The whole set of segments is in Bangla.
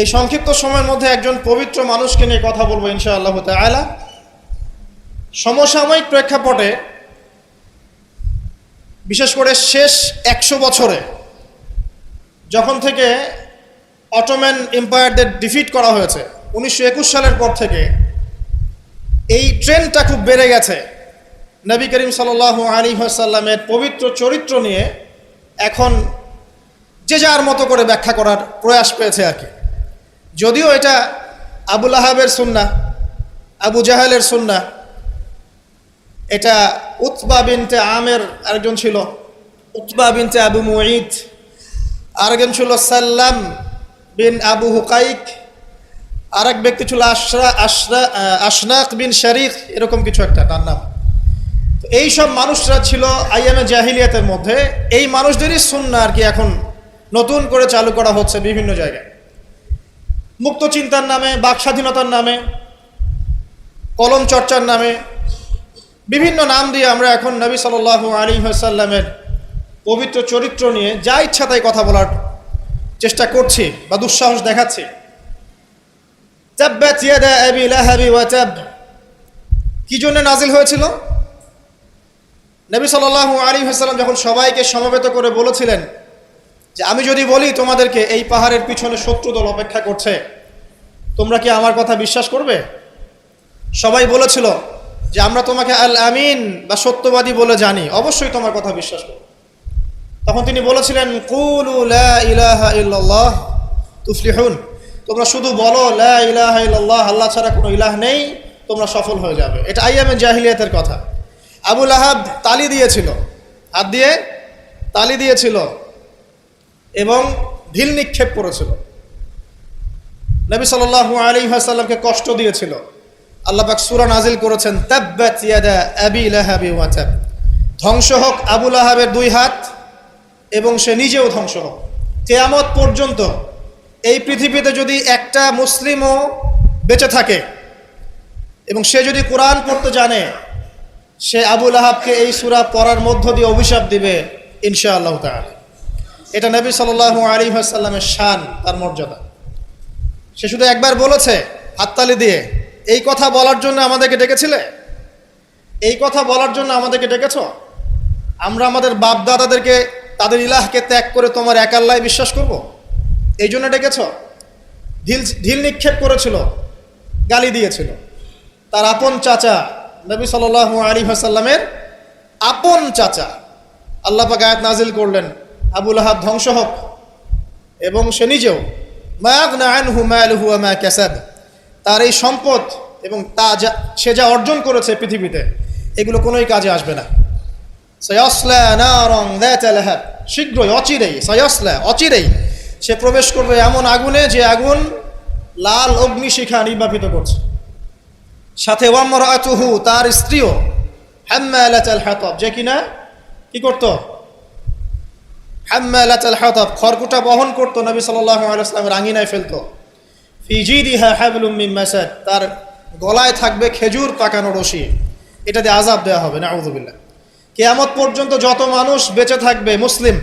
এই সংক্ষিপ্ত সময়ের মধ্যে একজন পবিত্র মানুষকে নিয়ে কথা বলবো ইনশাআল্লাহ তাআলা। সমসাময়িক প্রেক্ষাপটে বিশেষ করে শেষ 100 বছরে যখন থেকে অটোম্যান এম্পায়ারদের ডিফিট করা হয়েছে 1921 সালের পর থেকে এই ট্রেন্ডটা খুব বেড়ে গেছে। নবী করিম সাল্লাল্লাহু আলাইহি ওয়াসাল্লামের পবিত্র চরিত্র নিয়ে এখন যে যার মতো করে ব্যাখ্যা করার প্রয়াস পেয়েছে আর কি। যদিও এটা আবু লাহাবের সুন্নাহ, আবু জাহেলের সুন্নাহ, এটা উতবা বিনতে আমের আরেকজন ছিল, উতবা বিনতে আবু মুঈদ, আরেকজন ছিল সাল্লাম বিন আবু হুকাইক, আরেক ব্যক্তি ছিল আশনাক বিন শারিক, এরকম কিছু একটা তার নাম। এই সব মানুষরা ছিল আইয়ামে জাহিলিয়াতের মধ্যে। এই মানুষদেরই সুন্নাহ আর কি এখন নতুন করে চালু করা হচ্ছে বিভিন্ন জায়গায়, মুক্ত চিন্তার নামে, বাক স্বাধীনতার নামে, কলম চর্চার নামে, বিভিন্ন নাম দিয়ে আমরা এখন নবী সাল্লাল্লাহু আলাইহি ওয়াসাল্লামের পবিত্র চরিত্র নিয়ে যা ইচ্ছা তাই কথা বলার চেষ্টা করছি বা দুঃসাহস দেখাচ্ছি। তাব্বাত ইয়াদা আবি লাহাবি ওয়া তাব কি জন্য নাজিল হয়েছিল? নবী সাল্লাল্লাহু আলাইহি ওয়াসাল্লাম যখন সবাইকে সমবেত করে বলেছিলেন যে আমি যদি বলি তোমাদেরকে এই পাহাড়ের পিছনে শত্রু দল অপেক্ষা করছে, তোমরা কি আমার কথা বিশ্বাস করবে? সবাই বলেছিল যে আমরা তোমাকে আল আমিন বা সত্যবাদী বলে জানি, অবশ্যই তোমার কথা বিশ্বাস করব। তখন তিনি বলেছিলেন কুলু লা ইলাহা ইল্লাল্লাহ তুফলিহুন, তোমরা শুধু বলো লা ইলাহা ইল্লাল্লাহ, আল্লাহ ছাড়া কোনো ইলাহ নেই, তোমরা সফল হয়ে যাবে। এটা আইয়ামে জাহিলিয়াতের কথা। আবু লাহাব তালি দিয়েছিল, হাত দিয়ে তালি দিয়েছিল এবং ঢিল নিক্ষেপ করেছিল, নবী সাল্লাল্লাহু আলাইহি ওয়াসাল্লামকে কষ্ট দিয়েছিল। আল্লাহ পাক সূরা নাজিল করেছেন তাব্বাত ইয়াদা আবি লাহাবি ওয়া তাব, ধ্বংস হোক আবু লাহাবের দুই হাত এবং সে নিজেও ধ্বংস হোক। কিয়ামত পর্যন্ত এই পৃথিবীতে যদি একটা মুসলিমও বেঁচে থাকে এবং সে যদি কোরআন পড়তে জানে, সে আবু লাহাবকে এই সূরা পড়ার মধ্য দিয়ে অভিশাপ দিবে ইনশাআল্লাহ তাআলা। এটা নবী সাল্লাল্লাহু আলাইহি ওয়াসাল্লামের শান, তার মর্যাদা। সে শুধু একবার বলেছে হাততালি দিয়ে, এই কথা বলার জন্য আমাদেরকে ডেকেছিলে? এই কথা বলার জন্য আমাদেরকে ডেকেছ? আমরা আমাদের বাপ দাদাদেরকে, তাদের ইলাহকে ত্যাগ করে তোমার এক আল্লাহয় বিশ্বাস করব, এই জন্য ডেকেছ? ঢিল নিক্ষেপ করেছিল, গালি দিয়েছিল। তার আপন চাচা নবী সাল্লাল্লাহু আলাইহি ওয়াসাল্লামের আপন চাচা, আল্লাহ পাক আয়াত নাজিল করলেন আবু লাহাব ধ্বংস হোক এবং সে নিজেও, মা আগনা আনহু মালুহু ওয়া মা কাসাব, তার এই সম্পদ এবং সে যা অর্জন করেছে পৃথিবীতে, এগুলো কোনোই কাজে আসবে না। সায়াসলা নারান যাতা লাহাব, শীঘ্রই অচিরেই সে প্রবেশ করবে এমন আগুনে যে আগুন লাল অগ্নিশিখা নির্বাপিত করছে। সাথে ওয়ামরাতুহু, তার স্ত্রীও, হাম্মালাতাল হাতাব, যে কিনা কি করত? হাম্মালাতাল হাতাব, খড়কুটা বহন করত, নবী সাল্লাল্লাহু আলাইহি ওয়াসাল্লামের আঙিনায় ফেলতো। ফি জিদিহা হাবলুম মিন মাসাদ, তার গলায় থাকবে খেজুর পাকানো রশি, এটা দিয়ে আযাব দেওয়া হবে, নাউযুবিল্লাহ। কিয়ামত পর্যন্ত যত মানুষ বেঁচে থাকবে মুসলিম,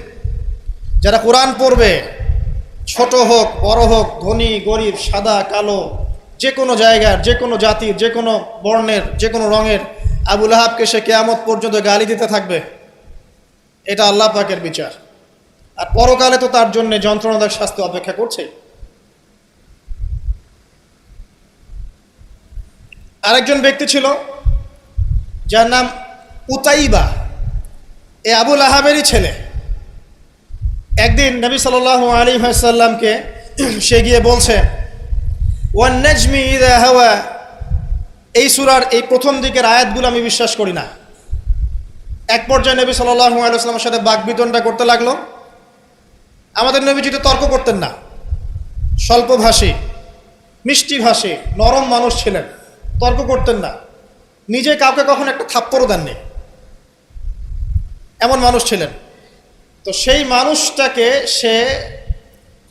যারা কোরআন পড়বে, ছোট হোক বড় হোক, ধনী গরিব, সাদা কালো, যে কোনো জায়গার, যে কোনো জাতির, যে কোনো বর্ণের, যে কোনো রঙের, আবু লাহাবকে সে কিয়ামত পর্যন্ত গালি দিতে থাকবে। এটা আল্লাহ পাকের বিচার। আর পরকালে তো তার জন্য যন্ত্রণাদায়ক শাস্তি অপেক্ষা করছে। আরেকজন ব্যক্তি ছিল যার নাম উতাইবা, এ আবু লাহাবেরই ছেলে। একদিন নবী সাল্লাল্লাহু আলাইহি ওয়াসাল্লামকে সে গিয়ে বলছে ওয়ান নাজমি ইযা হাওয়া, এই সূরার এই প্রথম দিকের আয়াতগুলো আমি বিশ্বাস করি না। এক পর্যায়ে নবী সাল্লাল্লাহু আলাইহি ওয়াসাল্লামের সাথে বাকবিতণ্ডা করতে লাগলো। আমাদের নবীজি তো তর্ক করতেন না, স্বল্পভাষী, মিষ্টিভাষী, নরম মানুষ ছিলেন, তর্ক করতেন না, নিজে কাউকে কখনো একটা থাপ্পড়ও দেননি, এমন মানুষ ছিলেন। তো সেই মানুষটাকে সে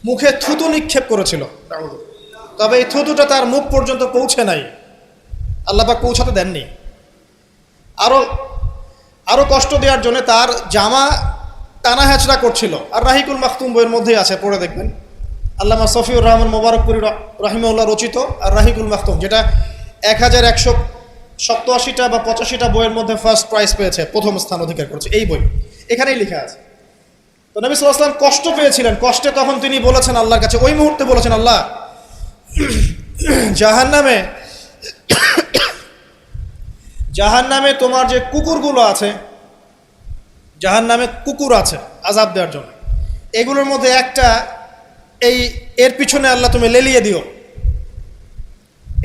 মুখে থুতু নিক্ষেপ করেছিল, তবে এই থুতুটা তার মুখ পর্যন্ত পৌঁছে নাই, আল্লাহ পাক পৌঁছাতে দেননি। আরো কষ্ট দেওয়ার জন্য তার জামা টানা হ্যাচড়া করছিল। আর রাহিকুল মাখতুম বইয়ের মধ্যেই আছে, পড়ে দেখবেন। আল্লামা সফিউর রহমান মোবারকপুরি রাহিমাহুল্লাহ রচিত আর রাহিকুল মাখতুম, যেটা 1187টা বা 85টা বইয়ের মধ্যে ফার্স্ট প্রাইজ পেয়েছে, প্রথম স্থান অধিকার করেছে এই বই। এখানেই লেখা আছে। তো নবী সাল্লাল্লাহু আলাইহি ওয়াসাল্লাম কষ্ট পেয়েছিলেন, কষ্টে তখন তিনি বলেছেন আল্লাহর কাছে, ওই মুহূর্তে বলেছেন, আল্লাহ জাহান্নামে তোমার যে কুকুরগুলো আছে, জাহান্নামে কুকুর আছে আযাব দেওয়ার জন্য, এগুলোর মধ্যে একটা এর পিছনে আল্লাহ তুমি লেলিয়ে দিও।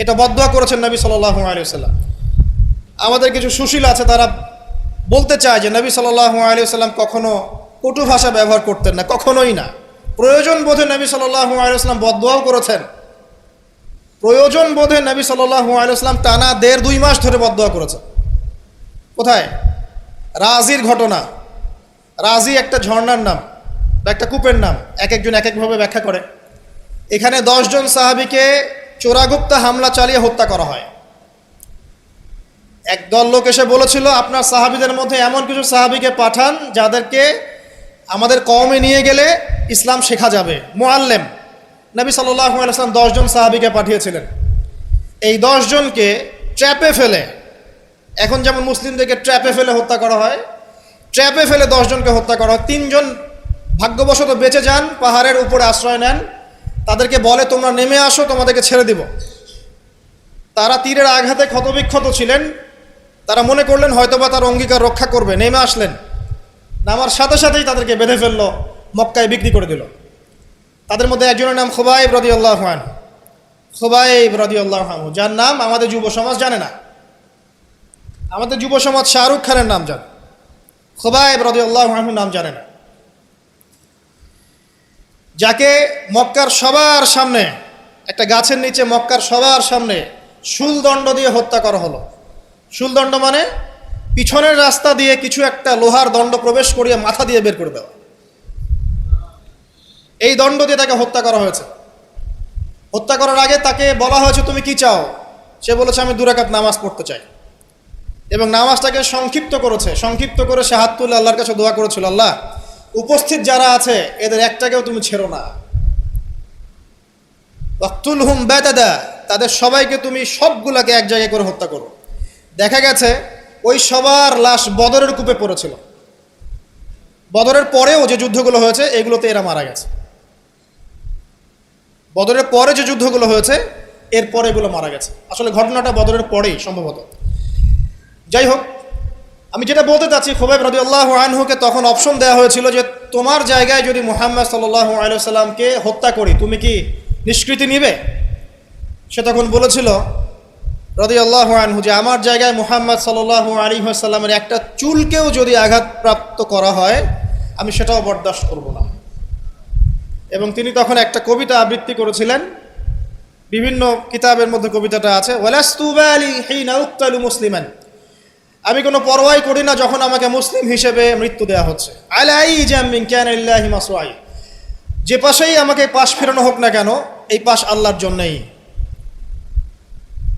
এটা বদদুয়া করেছেন নবী সাল্লাল্লাহু আলাইহি ওয়াসাল্লাম। আমাদের কিছু সুশীল আছে, তারা বলতে চায় যে নবী সাল্লাল্লাহু আলাইহি ওয়াসাল্লাম কখনো কটু ভাষা ব্যবহার করতেন না, কখনোই না। প্রয়োজন বোধে নবী সাল্লাল্লাহু আলাইহি ওয়াসাল্লাম বদদুয়াও করেছেন। প্রয়োজন বোধে নবী সাল্লাল্লাহু আলাইহি ওয়াসাল্লাম টানা 1.5-2 মাস ধরে বদদুয়া করেছেন। কোথায়? রাজির ঘটনা। রাজি একটা ঝর্ণার নাম বা একটা কূপের নাম, এক একজন এক একভাবে ব্যাখ্যা করে। এখানে 10 জন সাহাবীকে চোরাগুপ্তা হামলা চালিয়ে হত্যা করা হয়। একদল লোক এসে বলেছিল, আপনার সাহাবীদের মধ্যে এমন কিছু সাহাবীকে পাঠান যাদেরকে আমাদের কওমে নিয়ে গেলে ইসলাম শেখা যাবে, মুআল্লিম। নবী সাল্লাল্লাহু আলাইহি ওয়াসাল্লাম 10 জন সাহাবীকে পাঠিয়েছিলেন। এই 10 জনকে ট্র্যাপে ফেলে, এখন যেমন মুসলিমদেরকে ট্র্যাপে ফেলে হত্যা করা হয়, ট্র্যাপে ফেলে 10 জনকে হত্যা করা হয়। 3 জন ভাগ্যবশত বেঁচে যান, পাহাড়ের উপরে আশ্রয় নেন। তাদেরকে বলে, তোমরা নেমে আসো, তোমাদেরকে ছেড়ে দিব। তারা তীরের আঘাতে ক্ষতবিক্ষত ছিলেন, তারা মনে করলেন হয়তোবা তার অঙ্গীকার রক্ষা করবে, নেমে আসলেন। নামার সাথে সাথেই তাদেরকে বেঁধে ফেললো, মক্কায় বিক্রি করে দিল। তাদের মধ্যে একজনের নাম খুবাইব রাদিয়াল্লাহু আনহু, খুবাইব রাদিয়াল্লাহু আনহু, যার নাম আমাদের যুব সমাজ জানে না। আমাদের যুব সমাজ শাহরুখ খানের নাম জানে, খুবাইব রাদিয়াল্লাহু আনহু নাম জানে না। যাকে মক্কার সবার সামনে, একটা গাছের নিচে মক্কার সবার সামনে শুলদণ্ড দিয়ে হত্যা করা হলো। শুলদণ্ড মানে পিছনের রাস্তা দিয়ে কিছু একটা লোহার দণ্ড প্রবেশ করিয়ে মাথা দিয়ে বের করে দেওয়া। এই দণ্ড দিয়ে তাকে হত্যা করা হয়েছে। হত্যা করার আগে তাকে বলা হয়েছে, তুমি কি চাও? সে বলেছে, আমি 2 রাকাত নামাজ পড়তে চাই। এবং নামাজটাকে সংক্ষিপ্ত করেছে। সংক্ষিপ্ত করে সে হাত তুলে আল্লাহর কাছে দোয়া করেছিল, আল্লাহ উপস্থিত যারা আছে এদের একটাকেও তুমি ছেড়ো না। ওয়াকতুলহুম বাতাদা, তাদের সবাইকে তুমি সবগুলাকে এক জায়গায় করে হত্যা করো। দেখা গেছে ওই সবার লাশ বদরের কূপে পড়েছিল। বদরের পরেও যে যুদ্ধগুলো হয়েছে এগুলোতে এরা মারা গেছে। বদরের পরে যে যুদ্ধগুলো হয়েছে এরপরে এগুলো মারা গেছে। আসলে ঘটনাটা বদরের পরেই সম্ভবত। যাই হোক, আমি যেটা বলতে চাচ্ছি, খুবাইব রাদিয়াল্লাহু আনহুকে তখন অপশন দেওয়া হয়েছিল যে তোমার জায়গায় যদি মুহাম্মদ সাল্লাল্লাহু আলাইহি ওয়াসাল্লামকে হত্যা করি, তুমি কি নিষ্কৃতি নিবে? সে তখন বলেছিল রাদিয়াল্লাহু আনহু যে আমার জায়গায় মুহাম্মদ সাল্লাল্লাহু আলাইহি ওয়াসাল্লামের একটা চুলকেও যদি আঘাতপ্রাপ্ত করা হয় আমি সেটাও বরদাস্ত করব না। এবং তিনি তখন একটা কবিতা আবৃত্তি করেছিলেন, বিভিন্ন কিতাবের মধ্যে কবিতাটা আছে, ওয়ালাস্তু বালি হিনা উক্তালু মুসলিমান, আমি কোনো পরোয়াই করি না যখন আমাকে মুসলিম হিসেবে মৃত্যু দেওয়া হচ্ছে। আলাই জামিন কানাল্লাহি মাসওয়াই, যে পাশেই আমাকে পাশ ফেরানো হোক না কেন, এই পাশ আল্লাহর জন্যই।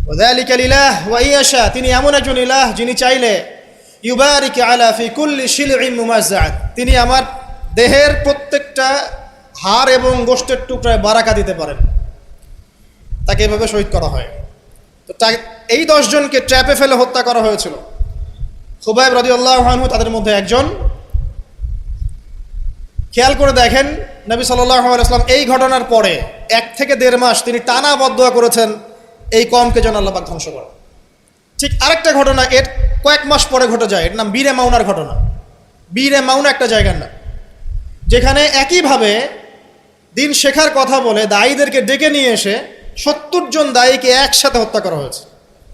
ওয়াযালিকা লিলাহ ওয়া ইয়াশা, তিনি এমন একজন ইলাহ যিনি চাইলে ইউবারিক আলা ফি কুল্লি শিলইন মুমাজ্জাত, তিনি আমার দেহের প্রত্যেকটা হাড় এবং গোশতের টুকরায় বারাকা দিতে পারেন। তাকে এভাবে শহীদ করা হয়। তো এই 10 জনকে ট্র্যাপে ফেলে হত্যা করা হয়েছিল। খুবাইব রাদিয়াল্লাহু আনহু তাদের মধ্যে একজন। খেয়াল করে দেখেন, নবী সাল্লাল্লাহু আলাইহি ওয়াসাল্লাম এই ঘটনার পরে 1 থেকে 1.5 মাস তিনি টানা বদদুয়া করেছেন এই কওমকে যেন আল্লাহ পাক ধ্বংস করে। ঠিক আরেকটা ঘটনা এর কয়েক মাস পরে ঘটে যায়, এর নাম বীরে মাউনার ঘটনা। বীরে মাউনা একটা জায়গার নাম, যেখানে একইভাবে দিন শেখার কথা বলে দায়ীদেরকে ডেকে নিয়ে এসে 70 জন দায়ীকে একসাথে হত্যা করা হয়েছে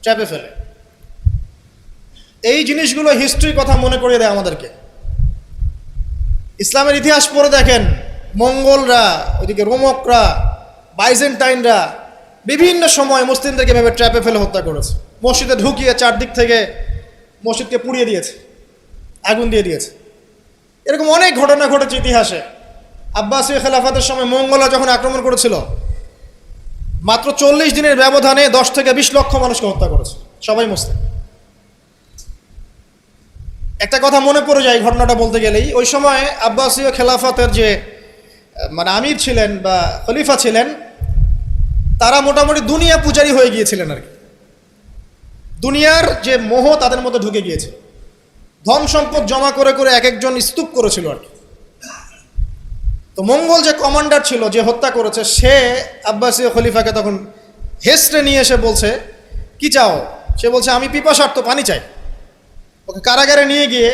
ট্র্যাপে ফেলে। এই জিনিসগুলো হিস্ট্রির কথা মনে করিয়ে দেয় আমাদেরকে। ইসলামের ইতিহাস পড়ে দেখেন, মঙ্গলরা, ওইদিকে রোমকরা, বাইজেন্টাইনরা বিভিন্ন সময় মুসলিমদেরকে ভেবে ট্র্যাপে ফেলে হত্যা করেছে। মসজিদে ঢুকিয়ে চারদিক থেকে মসজিদকে পুড়িয়ে দিয়েছে, আগুন দিয়ে দিয়েছে। এরকম অনেক ঘটনা ঘটেছে ইতিহাসে। আব্বাসীয় খেলাফতের সময় মঙ্গলরা যখন আক্রমণ করেছিল, মাত্র 40 দিনের ব্যবধানে 10 থেকে 20 লক্ষ মানুষকে হত্যা করেছে, সবাই মুসলিম। একটা কথা মনে পড়ে যায় ঘটনাটা বলতে গেলেই, ওই সময় আব্বাসীয় খেলাফতের যে মানে আমির ছিলেন বা খলিফা ছিলেন, তারা মোটামুটি দুনিয়া পূজারী হয়ে গিয়েছিলেন আর কি। দুনিয়ার যে মোহ তাদের মধ্যে ঢুকে গিয়েছে, ধন সম্পদ জমা করে করে এক একজন স্তূপ করেছিল আর কি। তো মঙ্গল যে কমান্ডার ছিল, যে হত্যা করেছে, সে আব্বাসীয় খলিফাকে তখন হেসড়ে নিয়ে এসে বলছে, কি চাও? সে বলছে, আমি পিপাসার্ত, পানি চাই। ওকে কারাগারে নিয়ে গিয়ে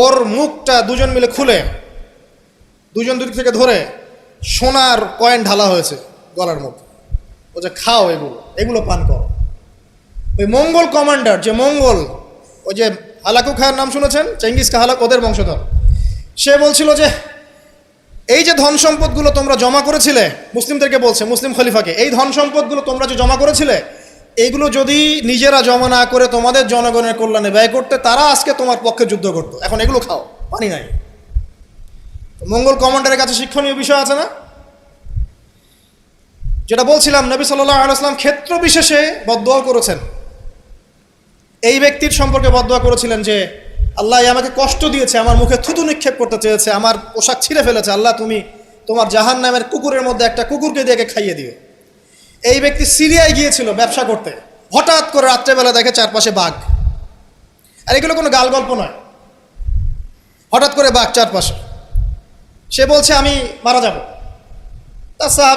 ওর মুখটা দুজন মিলে খুলে, দুজন দুদিক থেকে ধরে সোনার কয়েন ঢালা হয়েছে গলার মধ্যে। ও যে খাও, এগুলো পান করো। ওই মঙ্গল কমান্ডার, যে মঙ্গল, ওই যে হালাকু খায়ের নাম শুনেছেন, চেঙ্গিস খা হালাক, ওদের বংশধর, সে বলছিল যে এই যে ধন সম্পদগুলো তোমরা জমা করেছিলে, মুসলিমদেরকে বলছে, মুসলিম খলিফাকে, এই ধন সম্পদগুলো তোমরা যে জমা করেছিলে, এইগুলো যদি নিজেরা জমা না করে তোমাদের জনগণের কল্যাণে ব্যয় করতে, তারা আজকে তোমার পক্ষে যুদ্ধ করতো। এখন এগুলো খাও, পানি নাই। মঙ্গল কমান্ডারের কাছে শিক্ষণীয় বিষয় আছে না? যেটা বলছিলাম, নবী সাল্লাল্লাহু আলাইহি ওয়াসাল্লাম ক্ষেত্র বিশেষে বদদোয়া করেছেন। এই ব্যক্তির সম্পর্কে বদদোয়া করেছিলেন যে আল্লাহ আমাকে কষ্ট দিয়েছে, আমার মুখে থুতু নিক্ষেপ করতে চেয়েছে, আমার পোশাক ছিঁড়ে ফেলেছে, আল্লাহ তুমি তোমার জাহান্নামের কুকুরের মধ্যে একটা কুকুরকে দিয়ে খাইয়ে দিও। এই ব্যক্তি সিরিয়ায় গিয়েছিল ব্যবসা করতে, হঠাৎ করে রাত্রেবেলা দেখে চারপাশে বাঘ। আর এগুলো কোনো গাল গল্প নয়, হঠাৎ করে বাঘ চারপাশে। সে বলছে আমি মারা যাব।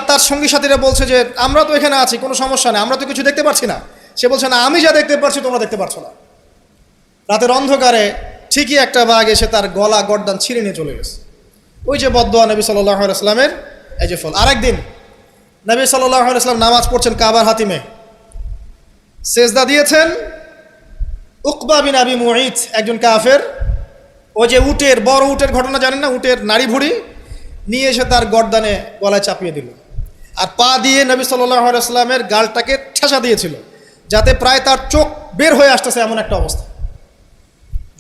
তার সঙ্গী সাথীরা বলছে যে আমরা তো এখানে আছি, কোনো সমস্যা নেই, আমরা তো কিছু দেখতে পাচ্ছি না। সে বলছে না, আমি যা দেখতে পাচ্ছি তোমরা দেখতে পাচ্ছ না। রাতের অন্ধকারে ঠিকই একটা বাঘ এসে তার গলা গর্দান ছিঁড়ে নিয়ে চলে গেছে। ওই যে বদদোয়া নবী সাল্লাল্লাহু আলাইহি ওয়াসাল্লামের, এই যে ফল। আরেকদিন নবী সাল্লাল্লাহু আলাইহি ওয়াসাল্লাম নামাজ পড়ছেন কাবার হাতিমে, সেজদা দিয়েছেন। উকবা বিন আবি মুঈত, একজন কাফের, ওই যে উটের, বড় উটের ঘটনা জানেন না, উটের নাড়ি ভুড়ি নিয়ে এসে তার গর্দানে গলায় চাপিয়ে দিল, আর পা দিয়ে নবী সাল্লাল্লাহু আলাইহি ওয়াসাল্লামের গালটাকে ঠেসা দিয়েছিল, যাতে প্রায় তার চোখ বের হয়ে আসতেছে এমন একটা অবস্থা।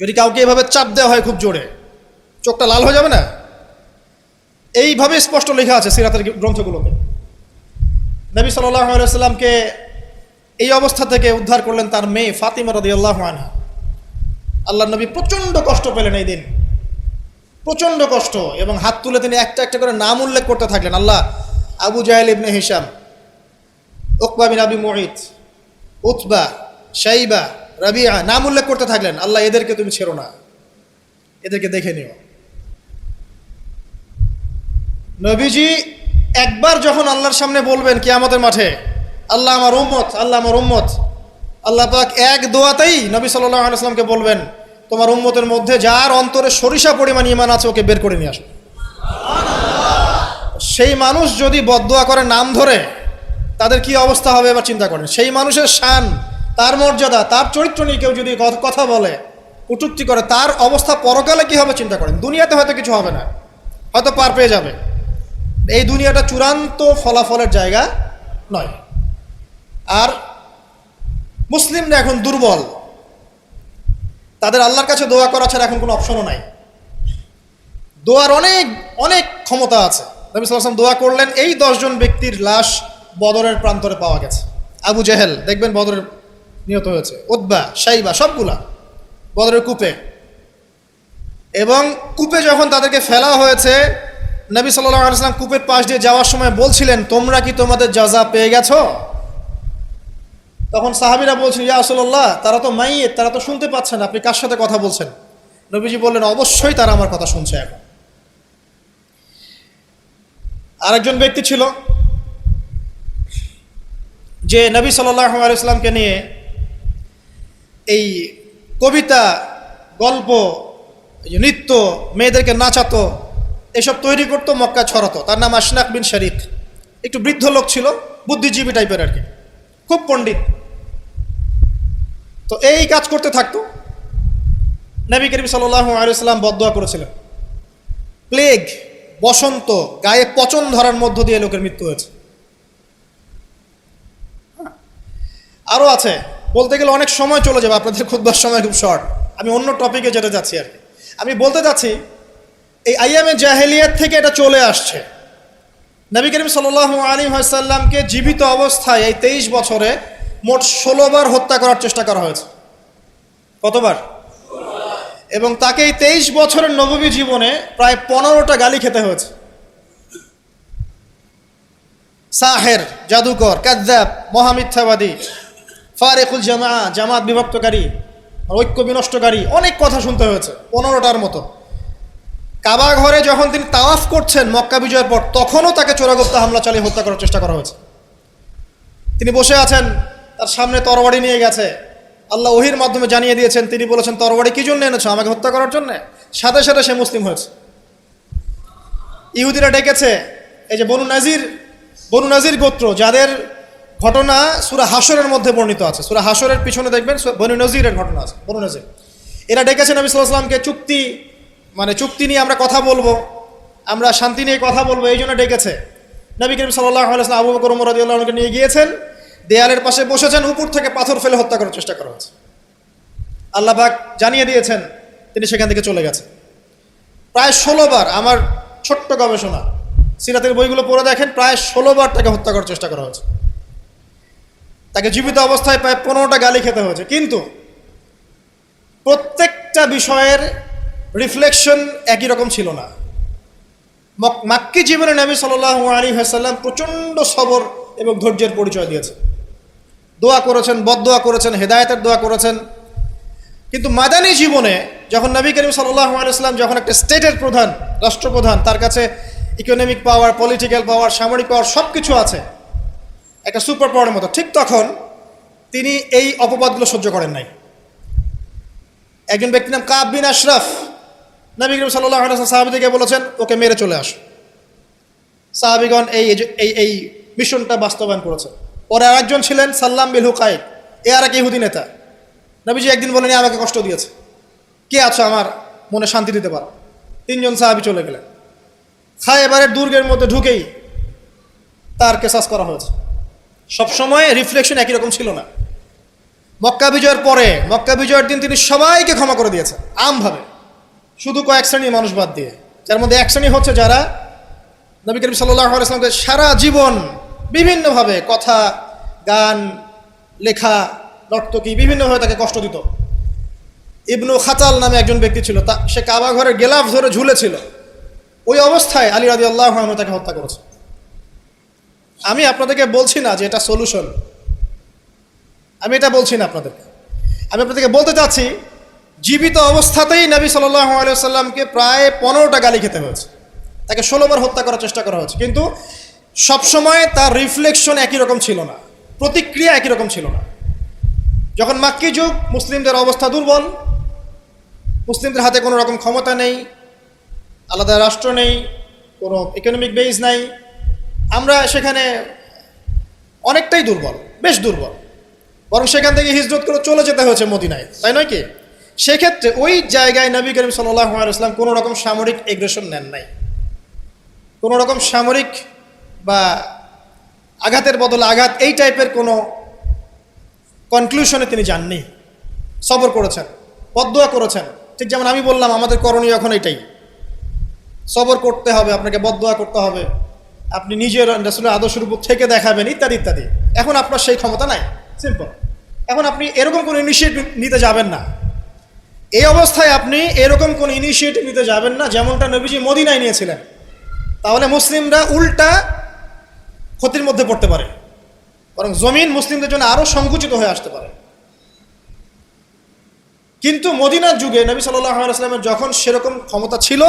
যদি কাউকে এভাবে চাপ দেওয়া হয় খুব জোরে, চোখটা লাল হয়ে যাবে না? এইভাবে স্পষ্ট লেখা আছে সিরাতের গ্রন্থগুলোতে। নবী সাল্লাল্লাহু আলাইহি ওয়াসাল্লামকে এই অবস্থা থেকে উদ্ধার করলেন তার মেয়ে ফাতিমা রাদিয়াল্লাহু আনহা। আল্লাহর নবী প্রচণ্ড কষ্ট পেলেন এই দিন, প্রচণ্ড কষ্ট, এবং হাত তুলে তিনি একটা একটা করে নাম উল্লেখ করতে থাকলেন। আল্লাহ, আবু জাহেল ইবনে হিশাম, উকবা বিন আবি মুঈত, উতবা, শাইবা, রাবিআ, নাম উল্লেখ করতে থাকলেন। আল্লাহ, এদেরকে তুমি ছেড়ো না, এদেরকে দেখে নিও। নবীজি একবার যখন আল্লাহর সামনে বলবেন কিয়ামতের মাঠে, আল্লাহ আমার উম্মত, আল্লাহ আমার উম্মত, আল্লাহ পাক এক দোয়াতেই নবী সাল্লাল্লাহু আলাইহি ওয়াসাল্লামকে বলবেন, তোমার উম্মতের মধ্যে যার অন্তরে সরিষা পরিমাণ ঈমান আছে ওকে বের করে নিয়ে আসো। সেই মানুষ যদি বদদোয়া করে নাম ধরে, তাদের কি অবস্থা হবে এবার চিন্তা করেন। সেই মানুষের শান, তার মর্যাদা, তার চরিত্র নিয়ে কেউ যদি কথা বলে, কটূক্তি করে, তার অবস্থা পরকালে কি হবে চিন্তা করেন। দুনিয়াতে হয়তো কিছু হবে না, হয়তো পার পেয়ে যাবে, এই দুনিয়াটা চূড়ান্ত ফলাফলের জায়গা নয়। আর মুসলিমরা এখন দুর্বল, তাদের আল্লাহর কাছে দোয়া করা ছাড়া এখন কোনো অপশনও নাই। দোয়ার অনেক অনেক ক্ষমতা আছে। নবী সাল্লাল্লাহু আলাইহি ওয়াসাল্লাম দোয়া করলেন, এই 10 জন ব্যক্তির লাশ বদরের প্রান্তরে পাওয়া গেছে। আবু জেহেল দেখবেন বদরের নিহত হয়েছে, উতবা, শাইবা, সবগুলা বদরের কূপে। এবং কূপে যখন তাদেরকে ফেলা হয়েছে, নবী সাল্লাল্লাহু আলাইহি ওয়াসাল্লাম কূপের পাশ দিয়ে যাওয়ার সময় বলছিলেন, তোমরা কি তোমাদের জাযা পেয়ে গেছো? তখন সাহাবীরা বলছেন, ইয়া রাসূলুল্লাহ, তারা তো মাইয়িত, তারা তো শুনতে পাচ্ছে না, আপনি কার সাথে কথা বলছেন? নবীজি বললেন, অবশ্যই তারা আমার কথা শুনছে এখন। আরেকজন ব্যক্তি ছিল যে নবী সাল্লাল্লাহু আলাইহি ওয়াসাল্লামকে নিয়ে এই কবিতা, গল্প, নৃত্য, মেয়েদেরকে নাচাতো, এসব তৈরি করতো, মক্কা ছড়াতো। তার নাম আশনাক বিন শারিক। একটু বৃদ্ধ লোক ছিল, বুদ্ধিজীবী টাইপের আর কি, খুব পণ্ডিত। তো এই কাজ করতে থাকতো। নবী করিম সাল্লাল্লাহু আলাইহি ওয়াসাল্লাম বদদোয়া করেছিলেন, প্লেগ, বসন্ত, গায়ে পচন ধরার মধ্য দিয়ে লোকের মৃত্যু হয়েছে। আরও আছে, বলতে গেলে অনেক সময় চলে যাবে, আপনাদের খুতবার সময় খুব শর্ট। আমি অন্য টপিকে যেতে যাচ্ছি আর কি। আমি বলতে যাচ্ছি, এই আইয়ামে জাহেলিয়াত থেকে এটা চলে আসছে। নবী করিম সাল্লাল্লাহু আলাইহি ওয়াসাল্লামকে জীবিত অবস্থায় এই 23 বছরে মোট 16 বার হত্যা করার চেষ্টা করা হয়েছে। কতবার? এবং তাকে এই 23 বছরের নববী জীবনে প্রায় 15টা গালি খেতে হয়েছে। সাহের, জাদুকর, কাযযাব, মহামিথ্যাবাদী, ফারিকুল জামাত বিভক্তকারী, ঐক্য বিনষ্টকারী, অনেক কথা শুনতে হয়েছে, 15টার মতো। কাবা ঘরে যখন তিনি তাওয়াফ করছেন মক্কা বিজয়ের পর, তখনও তাকে চোরাগুপ্ত হামলা চালিয়ে হত্যা করার চেষ্টা করা হয়েছে। তিনি বসে আছেন, তার সামনে তরবারি নিয়ে গেছে, আল্লাহ ওহির মাধ্যমে জানিয়ে দিয়েছেন, তিনি বলেছেন তরবারি কি জন্য এনেছো? আমাকে হত্যা করার জন্য। সাথে সাথে সে মুসলিম হয়েছে। ইহুদিরা ডেকেছে, এই যে বনু নাজির গোত্র, যাদের ঘটনা সূরা হাশরের মধ্যে বর্ণিত আছে, সূরা হাশরের পিছনে দেখবেন বনু নজিরের ঘটনা আছে। বনু নজির এরা ডেকেছে নবী সাল্লাল্লাহু আলাইহি ওয়াসাল্লামকে, চুক্তি নিয়ে আমরা কথা বলবো, আমরা শান্তি নিয়ে কথা বলবো, এই জন্য ডেকেছে। নবী করিম সাল্লাল্লাহু আলাইহি ওয়াসাল্লাম আবু বকর ওমর রাদিয়াল্লাহু আনহুকে নিয়ে গিয়েছেন, দেয়ালের পাশে বসেছেন, উপর থেকে পাথর ফেলে হত্যা করার চেষ্টা করা হয়েছে। আল্লাহ পাক জানিয়ে দিয়েছেন, তিনি সেখান থেকে চলে গেছেন। প্রায় 16 বার, আমার ছোট্ট গবেষণা, সিরাতের বইগুলো পড়ে দেখেন, প্রায় 16 বার তাকে হত্যা করার চেষ্টা করা হয়েছে। তাকে জীবিত অবস্থায় প্রায় 15টা গালি খেতে হয়েছে। কিন্তু প্রত্যেকটা বিষয়ের রিফ্লেকশন একই রকম ছিল না। মাক্কি জীবনে নবী সাল্লাল্লাহু আলাইহি ওয়াসাল্লাম প্রচণ্ড সবর এবং ধৈর্যের পরিচয় দিয়েছে। দোয়া করেছেন, বদদোয়া করেছেন, হেদায়েতের দোয়া করেছেন। কিন্তু মাদানী জীবনে যখন নবী করিম সাল্লাল্লাহু আলাইহি ওয়াসাল্লাম যখন একটা স্টেটের প্রধান, রাষ্ট্রপ্রধান, তার কাছে ইকোনমিক পাওয়ার, পলিটিক্যাল পাওয়ার, সামরিক পাওয়ার সব কিছু আছে, একটা সুপার পাওয়ারের মতো, ঠিক তখন তিনি এই অপবাদগুলো সহ্য করেন নাই। একজন ব্যক্তির নাম কাব বিন আশরাফ, নবী করিম সাল্লাল্লাহু আলাইহি ওয়াসাল্লাম সাহাবীদেরকে বলেছেন, ওকে মেরে চলে আসো। সাহাবীগণ এই মিশনটা বাস্তবায়ন করেছে। পরে আরেকজন ছিলেন সাল্লাম বিল হুকাইক, আর এক ইহুদি নেতা। নবীজি একদিন বলেন, আমাকে কষ্ট দিয়েছে, কে আছো আমার মনে শান্তি দিতে পারো? 3জন সাহাবী চলে গেলেন। খায়বারের দুর্গের মধ্যে ঢুকেই তার কেসাস করা হয়েছে। সবসময় রিফ্লেকশন একই রকম ছিল না। মক্কা বিজয়ের পরে, মক্কা বিজয়ের দিন তিনি সবাইকে ক্ষমা করে দিয়েছেন আমভাবে, শুধু কয়েক শ্রেণীর মানুষ বাদ দিয়ে। যার মধ্যে এক শ্রেণী হচ্ছে যারা নবী করিম সাল্লাল্লাহু আলাইহি ওয়াসাল্লামকে সারা জীবন বিভিন্নভাবে কথা, গান, লেখা, নর্তকী বিভিন্নভাবে তাকে কষ্ট দিত। ইবনু খাতাল নামে একজন ব্যক্তি ছিল, সে কাবা ঘরের গেলাফ ধরে ঝুলেছিল। ওই অবস্থায় আলী রাদিয়াল্লাহু আনহু তাকে হত্যা করেছে। আমি আপনাদেরকে বলছি না যে এটা সলিউশন, আমি এটা বলছি না আপনাদেরকে। আমি আপনাদেরকে বলতে চাচ্ছি, জীবিত অবস্থাতেই নবী সাল্লাল্লাহু আলাইহি ওয়াসাল্লামকে প্রায় 15টা গালি খেতে হয়েছে, তাকে 16 বার হত্যা করার চেষ্টা করা হয়েছে। কিন্তু সবসময় তার রিফ্লেকশন একই রকম ছিল না, প্রতিক্রিয়া একই রকম ছিল না। যখন মাক্কি যুগ, মুসলিমদের অবস্থা দুর্বল, মুসলিমদের হাতে কোনো রকম ক্ষমতা নেই, আলাদা রাষ্ট্র নেই, কোনো ইকোনমিক বেস নাই, আমরা সেখানে অনেকটাই দুর্বল, বেশ দুর্বল। বরং সেখান থেকে হিজরত করে চলে যেতে হয়েছে মদিনায়, তাই নয় কি? সেক্ষেত্রে ওই জায়গায় নবী করিম সাল্লাল্লাহু আলাইহি ওয়াসাল্লাম কোনো রকম সামরিক এগ্রেশন নেন নাই, কোনো রকম সামরিক বা আঘাতের বদলে আঘাত, এই টাইপের কোনো কনক্লুশনে তিনি যাননি। সবর করেছেন, বদদোয়া করেছেন। ঠিক যেমন আমি বললাম, আমাদের করণীয় এখন এটাই, সবর করতে হবে, আপনাকে বদদোয়া করতে হবে, আপনি নিজের রাসূলের আদর্শের উপর থেকে দেখাবেন, ইত্যাদি ইত্যাদি। এখন আপনার সেই ক্ষমতা নাই, সিম্পল। এখন আপনি এরকম কোনো ইনিশিয়েটিভ নিতে যাবেন না। এই অবস্থায় আপনি এরকম কোনো ইনিশিয়েটিভ নিতে যাবেন না যেমনটা নবীজি মদিনায় নিয়েছিলেন। তাহলে মুসলিমরা উল্টা ক্ষতির মধ্যে পড়তে পারে, বরং জমিন মুসলিমদের জন্য আরও সংকুচিত হয়ে আসতে পারে। কিন্তু মদিনার যুগে নবী সাল্লাল্লাহু আলাইহি ওয়াসাল্লামের যখন সেরকম ক্ষমতা ছিল,